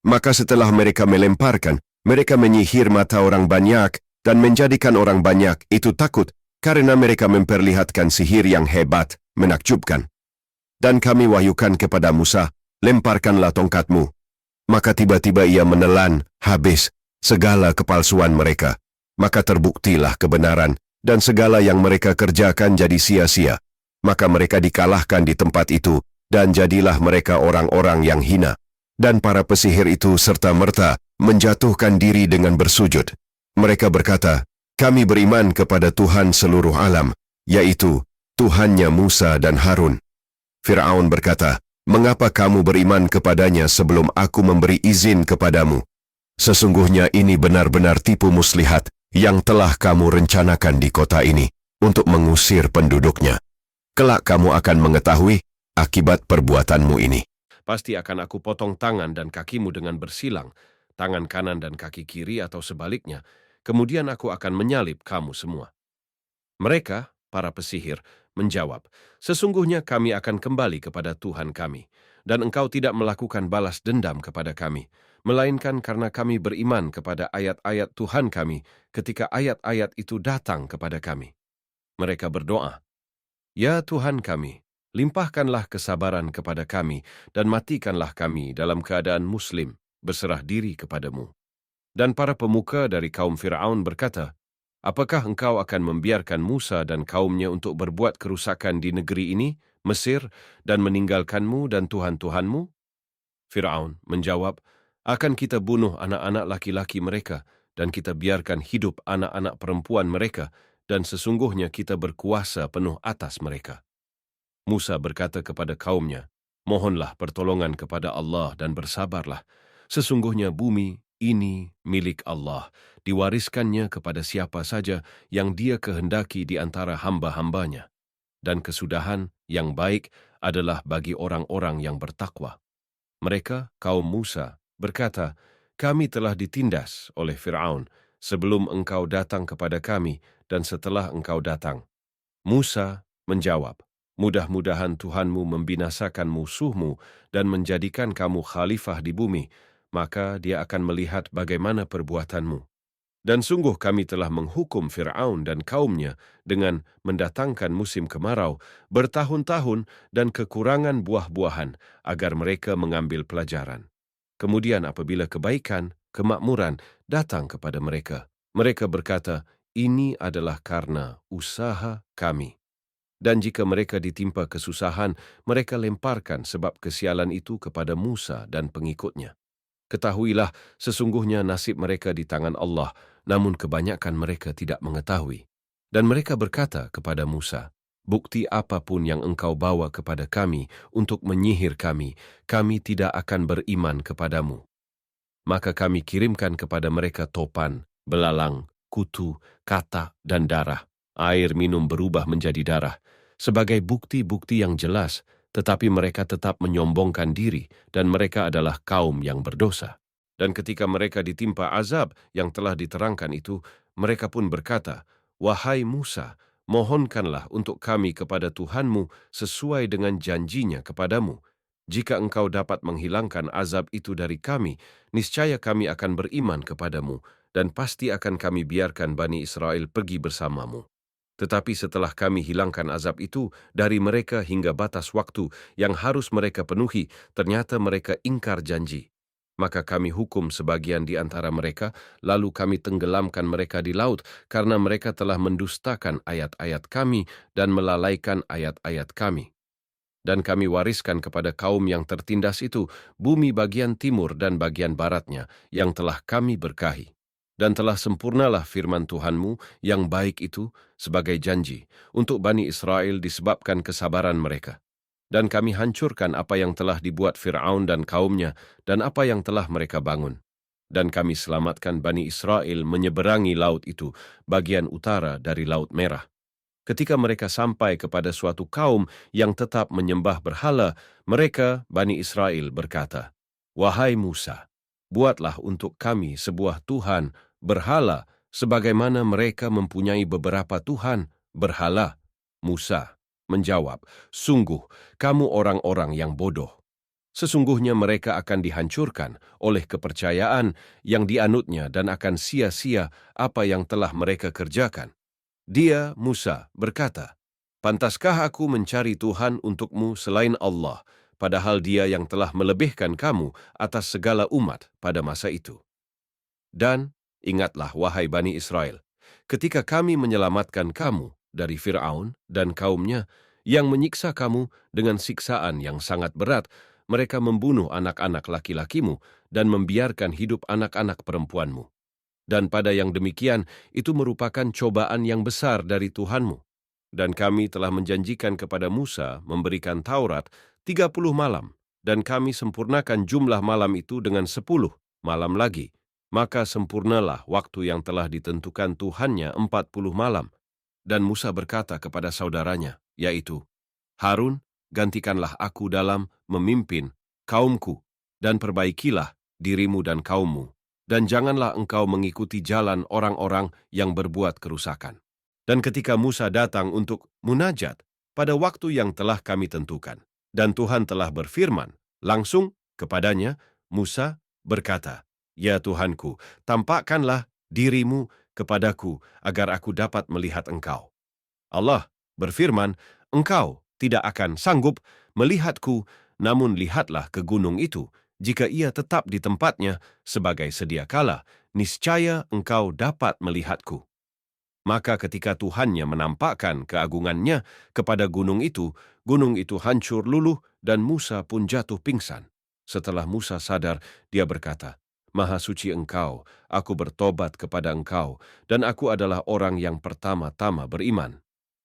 Maka setelah mereka melemparkan, mereka menyihir mata orang banyak dan menjadikan orang banyak itu takut karena mereka memperlihatkan sihir yang hebat, menakjubkan. Dan kami wahyukan kepada Musa, "Lemparkanlah tongkatmu." Maka tiba-tiba ia menelan habis segala kepalsuan mereka. Maka terbuktilah kebenaran, dan segala yang mereka kerjakan jadi sia-sia. Maka mereka dikalahkan di tempat itu, dan jadilah mereka orang-orang yang hina. Dan para pesihir itu serta-merta menjatuhkan diri dengan bersujud. Mereka berkata, "Kami beriman kepada Tuhan seluruh alam, yaitu Tuhannya Musa dan Harun." Fir'aun berkata, "Mengapa kamu beriman kepadanya sebelum aku memberi izin kepadamu? Sesungguhnya ini benar-benar tipu muslihat yang telah kamu rencanakan di kota ini untuk mengusir penduduknya. Kelak kamu akan mengetahui akibat perbuatanmu ini." Pasti akan aku potong tangan dan kakimu dengan bersilang, tangan kanan dan kaki kiri atau sebaliknya. Kemudian aku akan menyalib kamu semua. Mereka, para pesihir, menjawab, "Sesungguhnya kami akan kembali kepada Tuhan kami, dan engkau tidak melakukan balas dendam kepada kami, melainkan karena kami beriman kepada ayat-ayat Tuhan kami ketika ayat-ayat itu datang kepada kami." Mereka berdoa, "Ya Tuhan kami, limpahkanlah kesabaran kepada kami dan matikanlah kami dalam keadaan muslim, berserah diri kepadamu." Dan para pemuka dari kaum Fir'aun berkata, "Apakah engkau akan membiarkan Musa dan kaumnya untuk berbuat kerusakan di negeri ini, Mesir, dan meninggalkanmu dan Tuhan-Tuhanmu?" Fir'aun menjawab, "Akan kita bunuh anak-anak laki-laki mereka, dan kita biarkan hidup anak-anak perempuan mereka, dan sesungguhnya kita berkuasa penuh atas mereka." Musa berkata kepada kaumnya, "Mohonlah pertolongan kepada Allah dan bersabarlah. Sesungguhnya bumi ini milik Allah, diwariskannya kepada siapa saja yang Dia kehendaki di antara hamba-hambanya. Dan kesudahan yang baik adalah bagi orang-orang yang bertakwa." Mereka, kaum Musa, berkata, "Kami telah ditindas oleh Fir'aun sebelum engkau datang kepada kami dan setelah engkau datang." Musa menjawab, "Mudah-mudahan Tuhanmu membinasakan musuhmu dan menjadikan kamu khalifah di bumi, maka Dia akan melihat bagaimana perbuatanmu." Dan sungguh kami telah menghukum Fir'aun dan kaumnya dengan mendatangkan musim kemarau bertahun-tahun dan kekurangan buah-buahan agar mereka mengambil pelajaran. Kemudian apabila kebaikan, kemakmuran datang kepada mereka, mereka berkata, ini adalah karena usaha kami. Dan jika mereka ditimpa kesusahan, mereka lemparkan sebab kesialan itu kepada Musa dan pengikutnya. Ketahuilah, sesungguhnya nasib mereka di tangan Allah, namun kebanyakan mereka tidak mengetahui. Dan mereka berkata kepada Musa, bukti apapun yang engkau bawa kepada kami untuk menyihir kami, kami tidak akan beriman kepadamu. Maka kami kirimkan kepada mereka topan, belalang, kutu, kata, dan darah. Air minum berubah menjadi darah, sebagai bukti-bukti yang jelas, tetapi mereka tetap menyombongkan diri, dan mereka adalah kaum yang berdosa. Dan ketika mereka ditimpa azab yang telah diterangkan itu, mereka pun berkata, wahai Musa, mohonkanlah untuk kami kepada Tuhanmu sesuai dengan janjinya kepadamu. Jika engkau dapat menghilangkan azab itu dari kami, niscaya kami akan beriman kepadamu, dan pasti akan kami biarkan Bani Israel pergi bersamamu. Tetapi setelah kami hilangkan azab itu dari mereka hingga batas waktu yang harus mereka penuhi, ternyata mereka ingkar janji. Maka kami hukum sebagian di antara mereka, lalu kami tenggelamkan mereka di laut, karena mereka telah mendustakan ayat-ayat kami dan melalaikan ayat-ayat kami. Dan kami wariskan kepada kaum yang tertindas itu bumi bagian timur dan bagian baratnya yang telah kami berkahi. Dan telah sempurnalah firman Tuhanmu yang baik itu sebagai janji untuk Bani Israel disebabkan kesabaran mereka. Dan kami hancurkan apa yang telah dibuat Fir'aun dan kaumnya dan apa yang telah mereka bangun. Dan kami selamatkan Bani Israel menyeberangi laut itu, bagian utara dari Laut Merah. Ketika mereka sampai kepada suatu kaum yang tetap menyembah berhala, mereka, Bani Israel, berkata, wahai Musa, buatlah untuk kami sebuah Tuhan berhala, sebagaimana mereka mempunyai beberapa Tuhan berhala. Musa menjawab, sungguh, kamu orang-orang yang bodoh. Sesungguhnya mereka akan dihancurkan oleh kepercayaan yang dianutnya dan akan sia-sia apa yang telah mereka kerjakan. Dia, Musa, berkata, pantaskah aku mencari Tuhan untukmu selain Allah, padahal Dia yang telah melebihkan kamu atas segala umat pada masa itu? Dan ingatlah, wahai Bani Israel, ketika kami menyelamatkan kamu dari Fir'aun dan kaumnya yang menyiksa kamu dengan siksaan yang sangat berat, mereka membunuh anak-anak laki-lakimu dan membiarkan hidup anak-anak perempuanmu. Dan pada yang demikian, itu merupakan cobaan yang besar dari Tuhanmu. Dan kami telah menjanjikan kepada Musa memberikan Taurat 30 malam, dan kami sempurnakan jumlah malam itu dengan 10 malam lagi. Maka sempurnalah waktu yang telah ditentukan Tuhannya 40 malam. Dan Musa berkata kepada saudaranya, yaitu, Harun, gantikanlah aku dalam memimpin kaumku, dan perbaikilah dirimu dan kaummu. Dan janganlah engkau mengikuti jalan orang-orang yang berbuat kerusakan. Dan ketika Musa datang untuk munajat pada waktu yang telah kami tentukan, dan Tuhan telah berfirman langsung kepadanya, Musa berkata, ya Tuhanku, tampakkanlah dirimu kepadaku agar aku dapat melihat engkau. Allah berfirman, engkau tidak akan sanggup melihatku, namun lihatlah ke gunung itu. Jika ia tetap di tempatnya sebagai sedia kala, niscaya engkau dapat melihatku. Maka ketika Tuhannya menampakkan keagungannya kepada gunung itu hancur luluh dan Musa pun jatuh pingsan. Setelah Musa sadar, dia berkata, Maha suci engkau, aku bertobat kepada engkau, dan aku adalah orang yang pertama-tama beriman.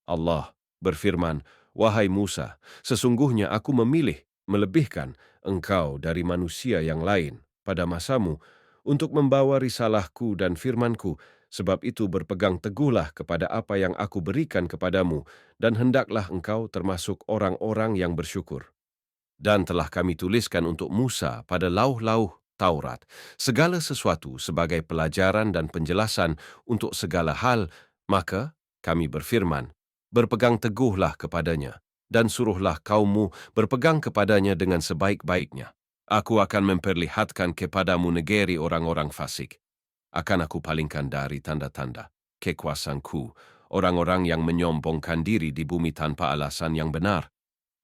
Allah berfirman, wahai Musa, sesungguhnya aku memilih melebihkan engkau dari manusia yang lain pada masamu untuk membawa risalahku dan firmanku, sebab itu berpegang teguhlah kepada apa yang aku berikan kepadamu, dan hendaklah engkau termasuk orang-orang yang bersyukur. Dan telah kami tuliskan untuk Musa pada lauh-lauh Taurat segala sesuatu sebagai pelajaran dan penjelasan untuk segala hal, maka kami berfirman, berpegang teguhlah kepadanya, dan suruhlah kaummu berpegang kepadanya dengan sebaik-baiknya. Aku akan memperlihatkan kepadamu negeri orang-orang fasik. Akan aku palingkan dari tanda-tanda kekuasaanku orang-orang yang menyombongkan diri di bumi tanpa alasan yang benar.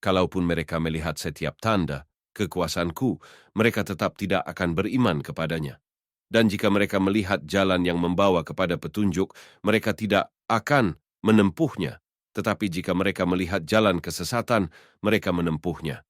Kalaupun mereka melihat setiap tanda kekuasaanku, mereka tetap tidak akan beriman kepadanya. Dan jika mereka melihat jalan yang membawa kepada petunjuk, mereka tidak akan menempuhnya. Tetapi jika mereka melihat jalan kesesatan, mereka menempuhnya.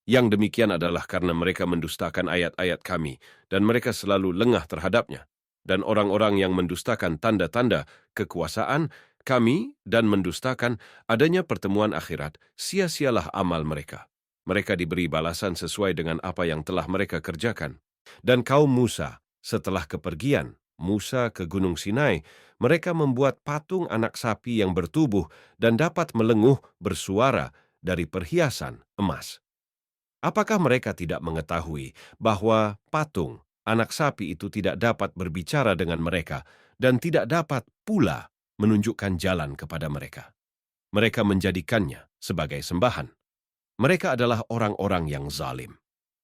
Yang demikian adalah karena mereka mendustakan ayat-ayat kami, dan mereka selalu lengah terhadapnya. Dan orang-orang yang mendustakan tanda-tanda kekuasaan kami dan mendustakan adanya pertemuan akhirat, sia-sialah amal mereka. Mereka diberi balasan sesuai dengan apa yang telah mereka kerjakan. Dan kaum Musa, setelah kepergian Musa ke Gunung Sinai, mereka membuat patung anak sapi yang bertubuh dan dapat melenguh bersuara dari perhiasan emas. Apakah mereka tidak mengetahui bahwa patung anak sapi itu tidak dapat berbicara dengan mereka dan tidak dapat pula menunjukkan jalan kepada mereka? Mereka menjadikannya sebagai sembahan. Mereka adalah orang-orang yang zalim.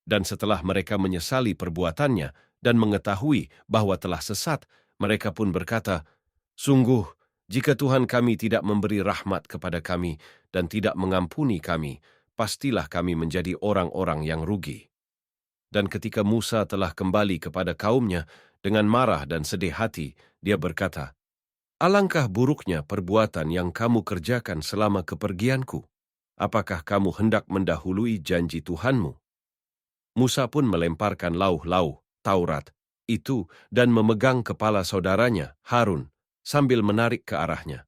Dan setelah mereka menyesali perbuatannya dan mengetahui bahwa telah sesat, mereka pun berkata, "Sungguh, jika Tuhan kami tidak memberi rahmat kepada kami dan tidak mengampuni kami, pastilah kami menjadi orang-orang yang rugi." Dan ketika Musa telah kembali kepada kaumnya dengan marah dan sedih hati, dia berkata, "Alangkah buruknya perbuatan yang kamu kerjakan selama kepergianku. Apakah kamu hendak mendahului janji Tuhanmu?" Musa pun melemparkan lauh-lauh Taurat itu dan memegang kepala saudaranya, Harun, sambil menarik ke arahnya.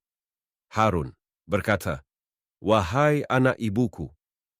Harun berkata, "Wahai anak ibuku,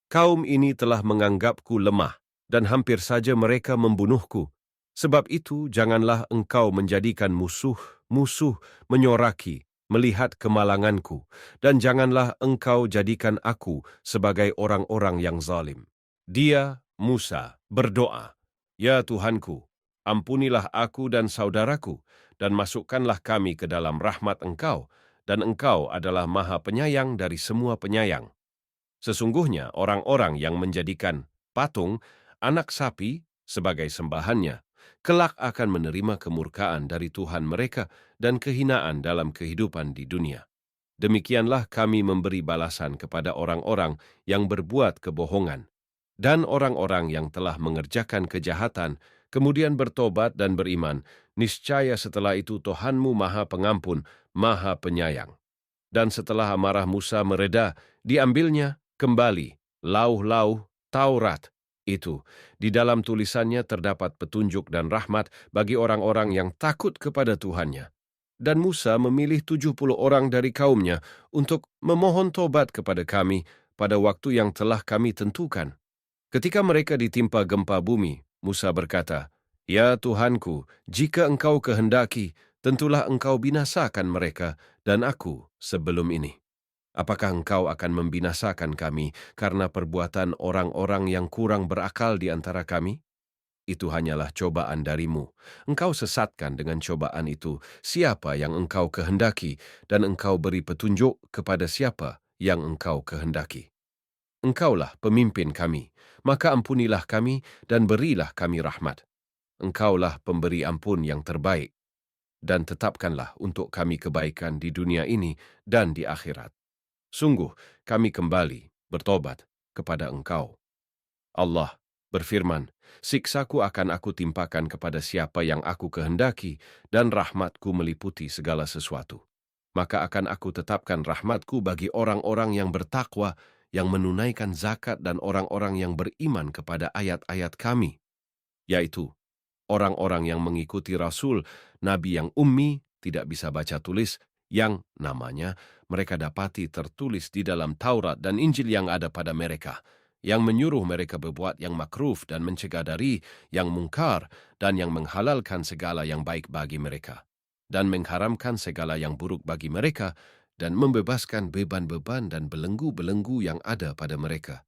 kaum ini telah menganggapku lemah dan hampir saja mereka membunuhku. Sebab itu janganlah engkau menjadikan musuh-musuh menyoraki melihat kemalanganku, dan janganlah engkau jadikan aku sebagai orang-orang yang zalim." Dia, Musa, berdoa, "Ya Tuhanku, ampunilah aku dan saudaraku, dan masukkanlah kami ke dalam rahmat Engkau, dan Engkau adalah Maha Penyayang dari semua penyayang." Sesungguhnya orang-orang yang menjadikan patung anak sapi sebagai sembahannya, kelak akan menerima kemurkaan dari Tuhan mereka dan kehinaan dalam kehidupan di dunia. Demikianlah kami memberi balasan kepada orang-orang yang berbuat kebohongan. Dan orang-orang yang telah mengerjakan kejahatan, kemudian bertobat dan beriman, niscaya setelah itu Tuhanmu Maha Pengampun, Maha Penyayang. Dan setelah amarah Musa mereda, diambilnya kembali lauh-lauh Taurat itu. Di dalam tulisannya terdapat petunjuk dan rahmat bagi orang-orang yang takut kepada Tuhannya. Dan Musa memilih 70 orang dari kaumnya untuk memohon tobat kepada kami pada waktu yang telah kami tentukan. Ketika mereka ditimpa gempa bumi, Musa berkata, "Ya Tuhanku, jika engkau kehendaki, tentulah engkau binasakan mereka dan aku sebelum ini. Apakah engkau akan membinasakan kami karena perbuatan orang-orang yang kurang berakal di antara kami? Itu hanyalah cobaan darimu. Engkau sesatkan dengan cobaan itu siapa yang engkau kehendaki, dan engkau beri petunjuk kepada siapa yang engkau kehendaki. Engkaulah pemimpin kami, maka ampunilah kami dan berilah kami rahmat. Engkaulah pemberi ampun yang terbaik, dan tetapkanlah untuk kami kebaikan di dunia ini dan di akhirat. Sungguh, kami kembali bertobat kepada Engkau." Allah berfirman, "Siksaku akan aku timpakan kepada siapa yang aku kehendaki, dan rahmatku meliputi segala sesuatu. Maka akan aku tetapkan rahmatku bagi orang-orang yang bertakwa, yang menunaikan zakat dan orang-orang yang beriman kepada ayat-ayat kami, yaitu orang-orang yang mengikuti Rasul, Nabi yang ummi, tidak bisa baca tulis, yang namanya mereka dapati tertulis di dalam Taurat dan Injil yang ada pada mereka, yang menyuruh mereka berbuat yang makruf dan mencegah dari yang mungkar, dan yang menghalalkan segala yang baik bagi mereka, dan mengharamkan segala yang buruk bagi mereka, dan membebaskan beban-beban dan belenggu-belenggu yang ada pada mereka.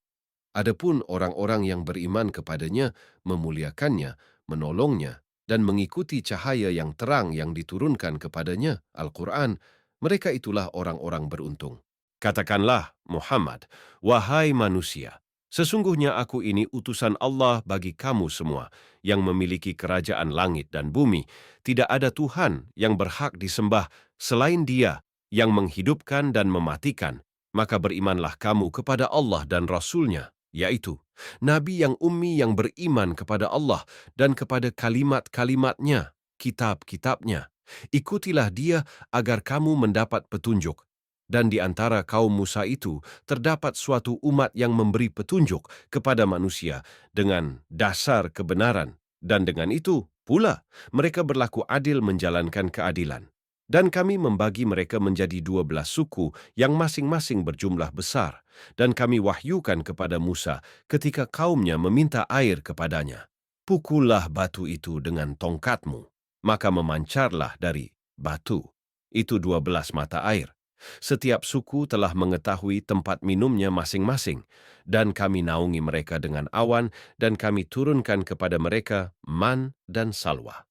Adapun orang-orang yang beriman kepadanya, memuliakannya, menolongnya, dan mengikuti cahaya yang terang yang diturunkan kepadanya, Al-Quran, mereka itulah orang-orang beruntung. Katakanlah, Muhammad, wahai manusia, Sesungguhnya aku ini utusan Allah bagi kamu semua yang memiliki kerajaan langit dan bumi. Tidak ada Tuhan yang berhak disembah selain Dia yang menghidupkan dan mematikan. Maka berimanlah kamu kepada Allah dan Rasul-Nya, yaitu Nabi yang ummi yang beriman kepada Allah dan kepada kalimat-kalimatnya, kitab-kitabnya. Ikutilah Dia agar kamu mendapat petunjuk. Dan di antara kaum Musa itu terdapat suatu umat yang memberi petunjuk kepada manusia dengan dasar kebenaran, dan dengan itu pula mereka berlaku adil menjalankan keadilan. Dan kami membagi mereka menjadi 12 suku yang masing-masing berjumlah besar, dan kami wahyukan kepada Musa ketika kaumnya meminta air kepadanya. Pukullah batu itu dengan tongkatmu, maka memancarlah dari batu itu 12 mata air. Setiap suku telah mengetahui tempat minumnya masing-masing, dan kami naungi mereka dengan awan, dan kami turunkan kepada mereka man dan salwa.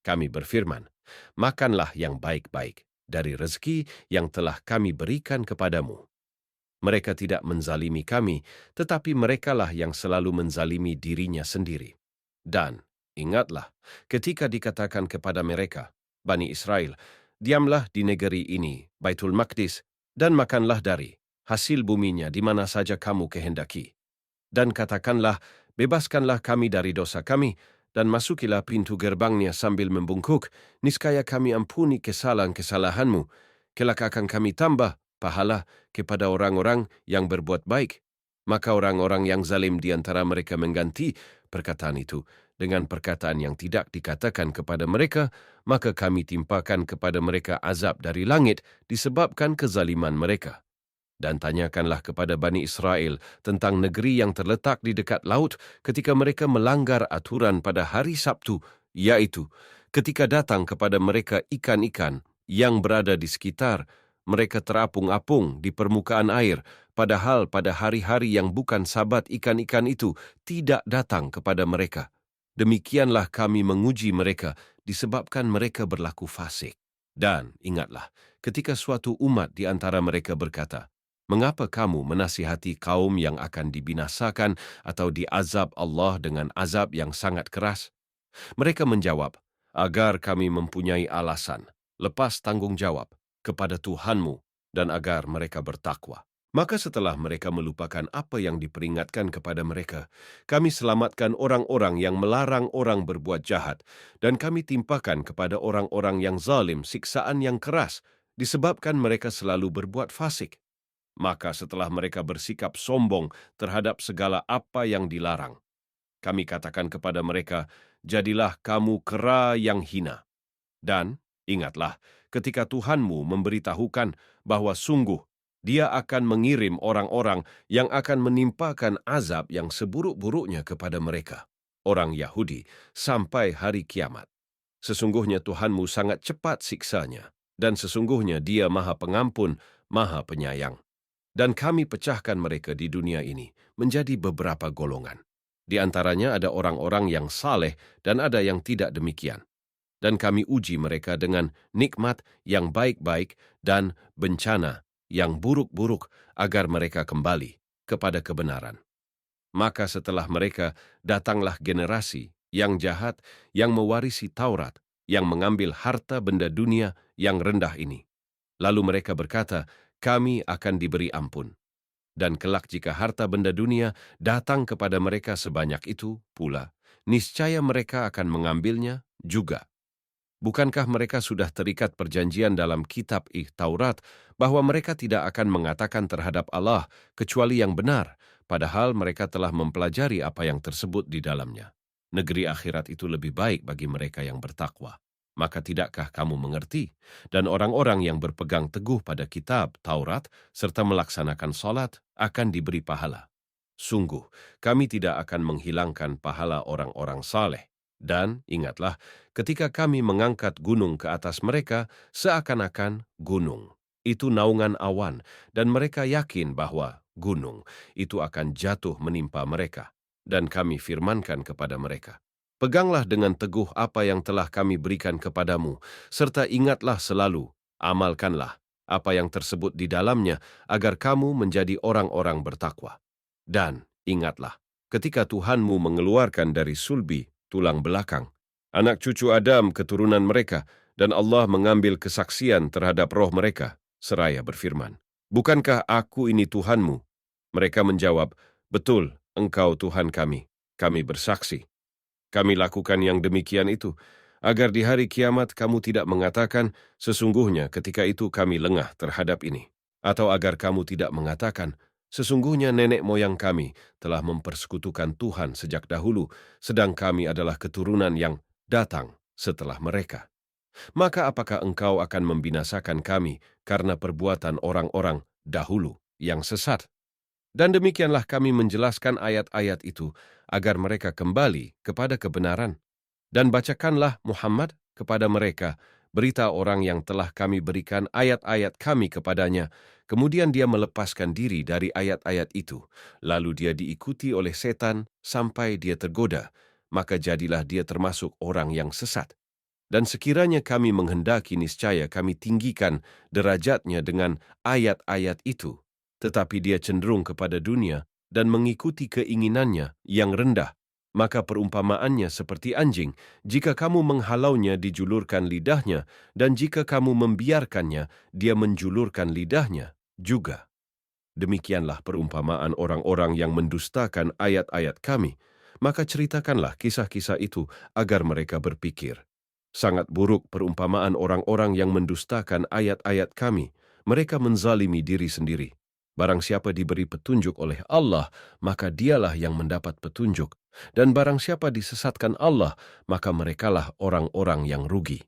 Kami berfirman, makanlah yang baik-baik dari rezeki yang telah kami berikan kepadamu. Mereka tidak menzalimi kami, tetapi merekalah yang selalu menzalimi dirinya sendiri. Dan ingatlah, ketika dikatakan kepada mereka, Bani Israel, diamlah di negeri ini, Baitul Maqdis, dan makanlah dari hasil buminya di mana saja kamu kehendaki. Dan katakanlah, bebaskanlah kami dari dosa kami, dan masukilah pintu gerbangnya sambil membungkuk, niscaya kami ampuni kesalahan-kesalahanmu, kelak akan kami tambah pahala kepada orang-orang yang berbuat baik. Maka orang-orang yang zalim di antara mereka mengganti perkataan itu dengan perkataan yang tidak dikatakan kepada mereka, maka kami timpakan kepada mereka azab dari langit disebabkan kezaliman mereka. Dan tanyakanlah kepada Bani Israel tentang negeri yang terletak di dekat laut ketika mereka melanggar aturan pada hari Sabtu, yaitu ketika datang kepada mereka ikan-ikan yang berada di sekitar, mereka terapung-apung di permukaan air, padahal pada hari-hari yang bukan Sabat ikan-ikan itu tidak datang kepada mereka. Demikianlah kami menguji mereka disebabkan mereka berlaku fasik. Dan ingatlah, ketika suatu umat di antara mereka berkata, mengapa kamu menasihati kaum yang akan dibinasakan atau diazab Allah dengan azab yang sangat keras? Mereka menjawab, agar kami mempunyai alasan, lepas tanggung jawab kepada Tuhanmu, dan agar mereka bertakwa. Maka setelah mereka melupakan apa yang diperingatkan kepada mereka, kami selamatkan orang-orang yang melarang orang berbuat jahat, dan kami timpakan kepada orang-orang yang zalim siksaan yang keras, disebabkan mereka selalu berbuat fasik. Maka setelah mereka bersikap sombong terhadap segala apa yang dilarang, kami katakan kepada mereka, jadilah kamu kera yang hina. Dan ingatlah, ketika Tuhanmu memberitahukan bahwa sungguh Dia akan mengirim orang-orang yang akan menimpakan azab yang seburuk-buruknya kepada mereka, orang Yahudi, sampai hari kiamat. Sesungguhnya Tuhanmu sangat cepat siksanya, dan sesungguhnya Dia Maha Pengampun, Maha Penyayang. Dan kami pecahkan mereka di dunia ini menjadi beberapa golongan. Di antaranya ada orang-orang yang saleh dan ada yang tidak demikian. Dan kami uji mereka dengan nikmat yang baik-baik dan bencana yang buruk-buruk agar mereka kembali kepada kebenaran. Maka setelah mereka, datanglah generasi yang jahat yang mewarisi Taurat, yang mengambil harta benda dunia yang rendah ini. Lalu mereka berkata, kami akan diberi ampun. Dan kelak jika harta benda dunia datang kepada mereka sebanyak itu pula, niscaya mereka akan mengambilnya juga. Bukankah mereka sudah terikat perjanjian dalam kitab Taurat bahwa mereka tidak akan mengatakan terhadap Allah kecuali yang benar, padahal mereka telah mempelajari apa yang tersebut di dalamnya. Negeri akhirat itu lebih baik bagi mereka yang bertakwa. Maka tidakkah kamu mengerti? Dan orang-orang yang berpegang teguh pada kitab Taurat serta melaksanakan salat akan diberi pahala. Sungguh, kami tidak akan menghilangkan pahala orang-orang saleh. Dan ingatlah, ketika kami mengangkat gunung ke atas mereka, seakan-akan gunung itu naungan awan, dan mereka yakin bahwa gunung itu akan jatuh menimpa mereka. Dan kami firmankan kepada mereka, peganglah dengan teguh apa yang telah kami berikan kepadamu, serta ingatlah selalu, amalkanlah apa yang tersebut di dalamnya, agar kamu menjadi orang-orang bertakwa. Dan Ingatlah, ketika Tuhanmu mengeluarkan dari sulbi tulang belakang, anak cucu Adam keturunan mereka, dan Allah mengambil kesaksian terhadap roh mereka, seraya berfirman, "Bukankah aku ini Tuhanmu?" Mereka menjawab, "Betul, Engkau Tuhan kami bersaksi." Kami lakukan yang demikian itu, agar di hari kiamat kamu tidak mengatakan, sesungguhnya ketika itu kami lengah terhadap ini. Atau agar kamu tidak mengatakan, sesungguhnya nenek moyang kami telah mempersekutukan Tuhan sejak dahulu, sedang kami adalah keturunan yang datang setelah mereka. Maka apakah engkau akan membinasakan kami karena perbuatan orang-orang dahulu yang sesat? Dan demikianlah kami menjelaskan ayat-ayat itu agar mereka kembali kepada kebenaran. Dan bacakanlah Muhammad kepada mereka berita orang yang telah kami berikan ayat-ayat kami kepadanya. Kemudian dia melepaskan diri dari ayat-ayat itu. Lalu dia diikuti oleh setan sampai dia tergoda. Maka jadilah dia termasuk orang yang sesat. Dan sekiranya kami menghendaki niscaya kami tinggikan derajatnya dengan ayat-ayat itu, tetapi dia cenderung kepada dunia dan mengikuti keinginannya yang rendah, maka perumpamaannya seperti anjing, jika kamu menghalaunya dijulurkan lidahnya, dan jika kamu membiarkannya, dia menjulurkan lidahnya juga. Demikianlah perumpamaan orang-orang yang mendustakan ayat-ayat kami, maka ceritakanlah kisah-kisah itu agar mereka berpikir. Sangat buruk perumpamaan orang-orang yang mendustakan ayat-ayat kami. Mereka menzalimi diri sendiri. Barang siapa diberi petunjuk oleh Allah, maka dialah yang mendapat petunjuk. Dan barang siapa disesatkan Allah, maka merekalah orang-orang yang rugi.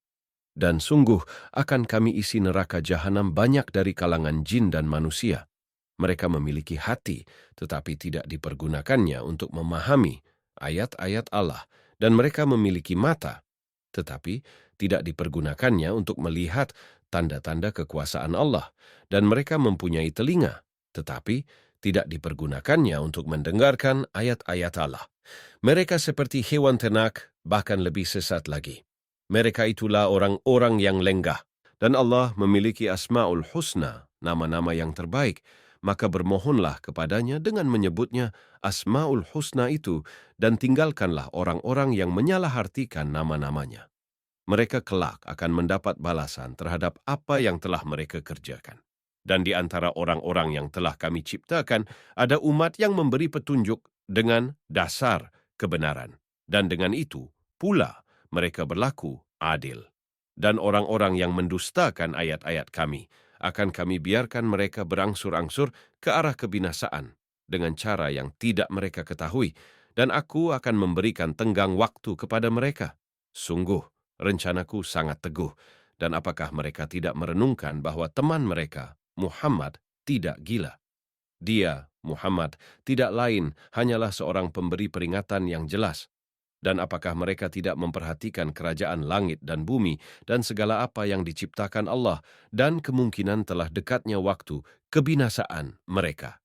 Dan sungguh akan kami isi neraka jahanam banyak dari kalangan jin dan manusia. Mereka memiliki hati, tetapi tidak dipergunakannya untuk memahami ayat-ayat Allah. Dan mereka memiliki mata, tetapi tidak dipergunakannya untuk melihat tanda-tanda kekuasaan Allah, dan mereka mempunyai telinga, tetapi tidak dipergunakannya untuk mendengarkan ayat-ayat Allah. Mereka seperti hewan ternak, bahkan lebih sesat lagi. Mereka itulah orang-orang yang lenggah, dan Allah memiliki Asma'ul Husna, nama-nama yang terbaik, maka bermohonlah kepadanya dengan menyebutnya Asma'ul Husna itu, dan tinggalkanlah orang-orang yang menyalahartikan nama-namanya. Mereka kelak akan mendapat balasan terhadap apa yang telah mereka kerjakan. Dan di antara orang-orang yang telah kami ciptakan, ada umat yang memberi petunjuk dengan dasar kebenaran. Dan dengan itu pula mereka berlaku adil. Dan orang-orang yang mendustakan ayat-ayat kami, akan kami biarkan mereka berangsur-angsur ke arah kebinasaan dengan cara yang tidak mereka ketahui, dan aku akan memberikan tenggang waktu kepada mereka. Sungguh, rencanaku sangat teguh, dan apakah mereka tidak merenungkan bahwa teman mereka, Muhammad, tidak gila? Dia, Muhammad, tidak lain hanyalah seorang pemberi peringatan yang jelas. Dan apakah mereka tidak memperhatikan kerajaan langit dan bumi dan segala apa yang diciptakan Allah, dan kemungkinan telah dekatnya waktu kebinasaan mereka?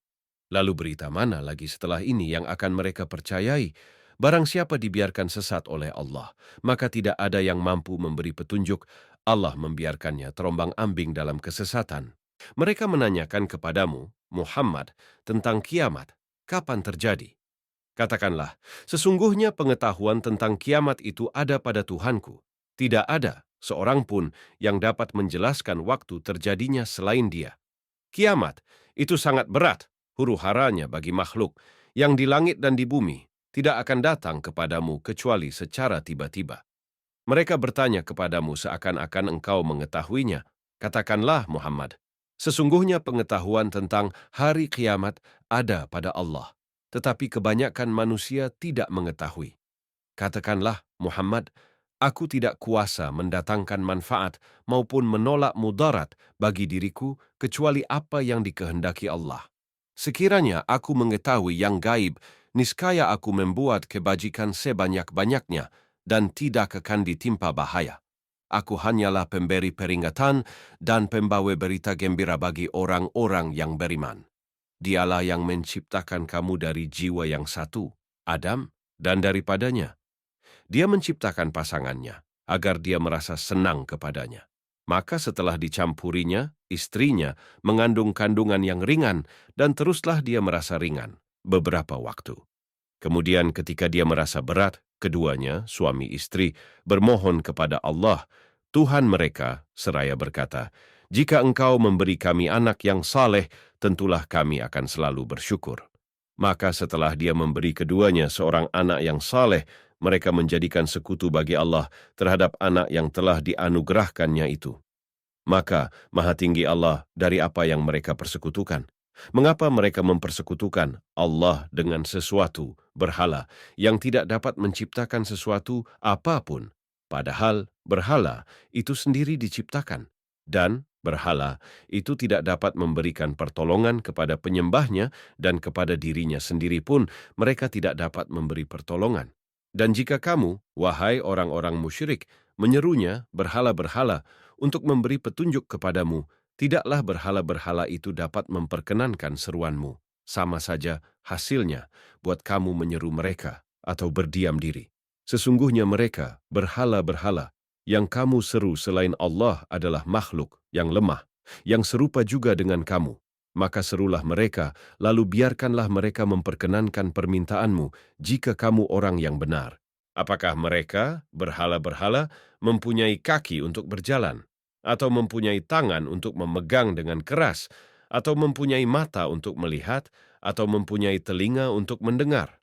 Lalu berita mana lagi setelah ini yang akan mereka percayai? Barang siapa dibiarkan sesat oleh Allah, maka tidak ada yang mampu memberi petunjuk. Allah membiarkannya terombang-ambing dalam kesesatan. Mereka menanyakan kepadamu, Muhammad, tentang kiamat, kapan terjadi? Katakanlah, sesungguhnya pengetahuan tentang kiamat itu ada pada Tuhanku. Tidak ada seorang pun yang dapat menjelaskan waktu terjadinya selain Dia. Kiamat itu sangat berat, huru-haranya bagi makhluk yang di langit dan di bumi, tidak akan datang kepadamu kecuali secara tiba-tiba. Mereka bertanya kepadamu seakan-akan engkau mengetahuinya. Katakanlah, Muhammad, sesungguhnya pengetahuan tentang hari kiamat ada pada Allah, tetapi kebanyakan manusia tidak mengetahui. Katakanlah, Muhammad, aku tidak kuasa mendatangkan manfaat maupun menolak mudarat bagi diriku kecuali apa yang dikehendaki Allah. Sekiranya aku mengetahui yang gaib, niscaya aku membuat kebajikan sebanyak-banyaknya dan tidak akan ditimpa bahaya. Aku hanyalah pemberi peringatan dan pembawa berita gembira bagi orang-orang yang beriman. Dialah yang menciptakan kamu dari jiwa yang satu, Adam, dan daripadanya Dia menciptakan pasangannya, agar dia merasa senang kepadanya. Maka setelah dicampurinya, istrinya mengandung kandungan yang ringan, dan teruslah dia merasa ringan. beberapa waktu. Kemudian ketika dia merasa berat, keduanya, suami istri, bermohon kepada Allah, Tuhan mereka, seraya berkata, "Jika engkau memberi kami anak yang saleh, tentulah kami akan selalu bersyukur." Maka setelah dia memberi keduanya seorang anak yang saleh, mereka menjadikan sekutu bagi Allah terhadap anak yang telah dianugerahkannya itu. Maka Maha Tinggi Allah dari apa yang mereka persekutukan. Mengapa mereka mempersekutukan Allah dengan sesuatu berhala yang tidak dapat menciptakan sesuatu apapun? Padahal berhala itu sendiri diciptakan, dan berhala itu tidak dapat memberikan pertolongan kepada penyembahnya, dan kepada dirinya sendiri pun mereka tidak dapat memberi pertolongan. Dan jika kamu, wahai orang-orang musyrik, menyerunya berhala-berhala untuk memberi petunjuk kepadamu, tidaklah berhala-berhala itu dapat memperkenankan seruanmu. Sama saja hasilnya buat kamu menyeru mereka atau berdiam diri. Sesungguhnya mereka, berhala-berhala, yang kamu seru selain Allah adalah makhluk yang lemah, yang serupa juga dengan kamu. Maka serulah mereka, lalu biarkanlah mereka memperkenankan permintaanmu jika kamu orang yang benar. Apakah mereka, berhala-berhala, mempunyai kaki untuk berjalan? Atau mempunyai tangan untuk memegang dengan keras, atau mempunyai mata untuk melihat, atau mempunyai telinga untuk mendengar?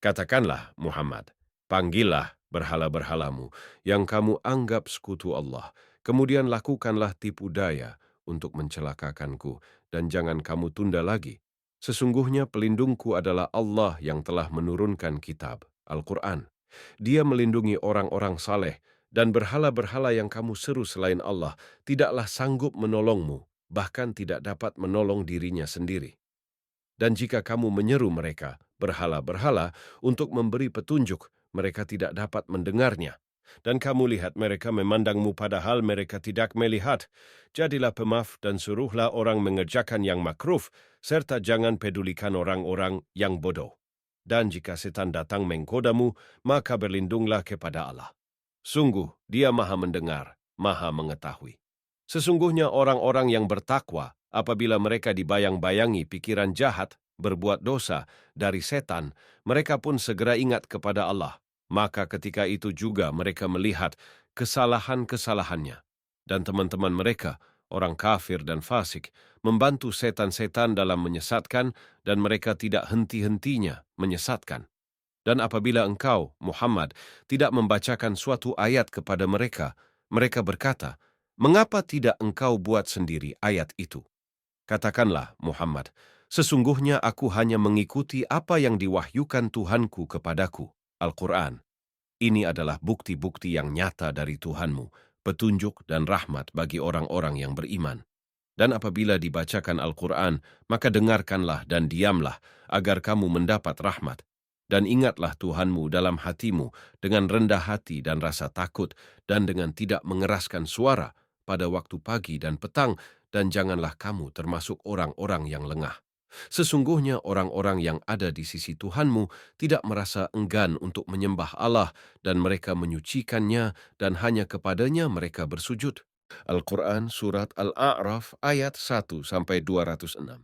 Katakanlah, Muhammad, panggillah berhala-berhalamu yang kamu anggap sekutu Allah, kemudian lakukanlah tipu daya untuk mencelakakanku, dan jangan kamu tunda lagi. Sesungguhnya pelindungku adalah Allah yang telah menurunkan kitab, Al-Quran. Dia melindungi orang-orang saleh, dan berhala-berhala yang kamu seru selain Allah tidaklah sanggup menolongmu, bahkan tidak dapat menolong dirinya sendiri. Dan jika kamu menyeru mereka, berhala-berhala, untuk memberi petunjuk, mereka tidak dapat mendengarnya. Dan kamu lihat mereka memandangmu padahal mereka tidak melihat. Jadilah pemaaf dan suruhlah orang mengerjakan yang makruf, serta jangan pedulikan orang-orang yang bodoh. Dan jika setan datang menggodamu, maka berlindunglah kepada Allah. Sungguh, Dia Maha Mendengar, Maha Mengetahui. Sesungguhnya orang-orang yang bertakwa, apabila mereka dibayang-bayangi pikiran jahat, berbuat dosa dari setan, mereka pun segera ingat kepada Allah. Maka ketika itu juga mereka melihat kesalahan-kesalahannya. Dan teman-teman mereka, orang kafir dan fasik, membantu setan-setan dalam menyesatkan, dan mereka tidak henti-hentinya menyesatkan. Dan apabila engkau, Muhammad, tidak membacakan suatu ayat kepada mereka, mereka berkata, "Mengapa tidak engkau buat sendiri ayat itu?" Katakanlah, Muhammad, sesungguhnya aku hanya mengikuti apa yang diwahyukan Tuhanku kepadaku, Al-Quran. Ini adalah bukti-bukti yang nyata dari Tuhanmu, petunjuk dan rahmat bagi orang-orang yang beriman. Dan apabila dibacakan Al-Quran, maka dengarkanlah dan diamlah, agar kamu mendapat rahmat. Dan ingatlah Tuhanmu dalam hatimu dengan rendah hati dan rasa takut, dan dengan tidak mengeraskan suara pada waktu pagi dan petang, dan janganlah kamu termasuk orang-orang yang lengah. Sesungguhnya orang-orang yang ada di sisi Tuhanmu tidak merasa enggan untuk menyembah Allah, dan mereka menyucikannya, dan hanya kepadanya mereka bersujud. Al-Quran Surat Al-A'raf ayat 1-206.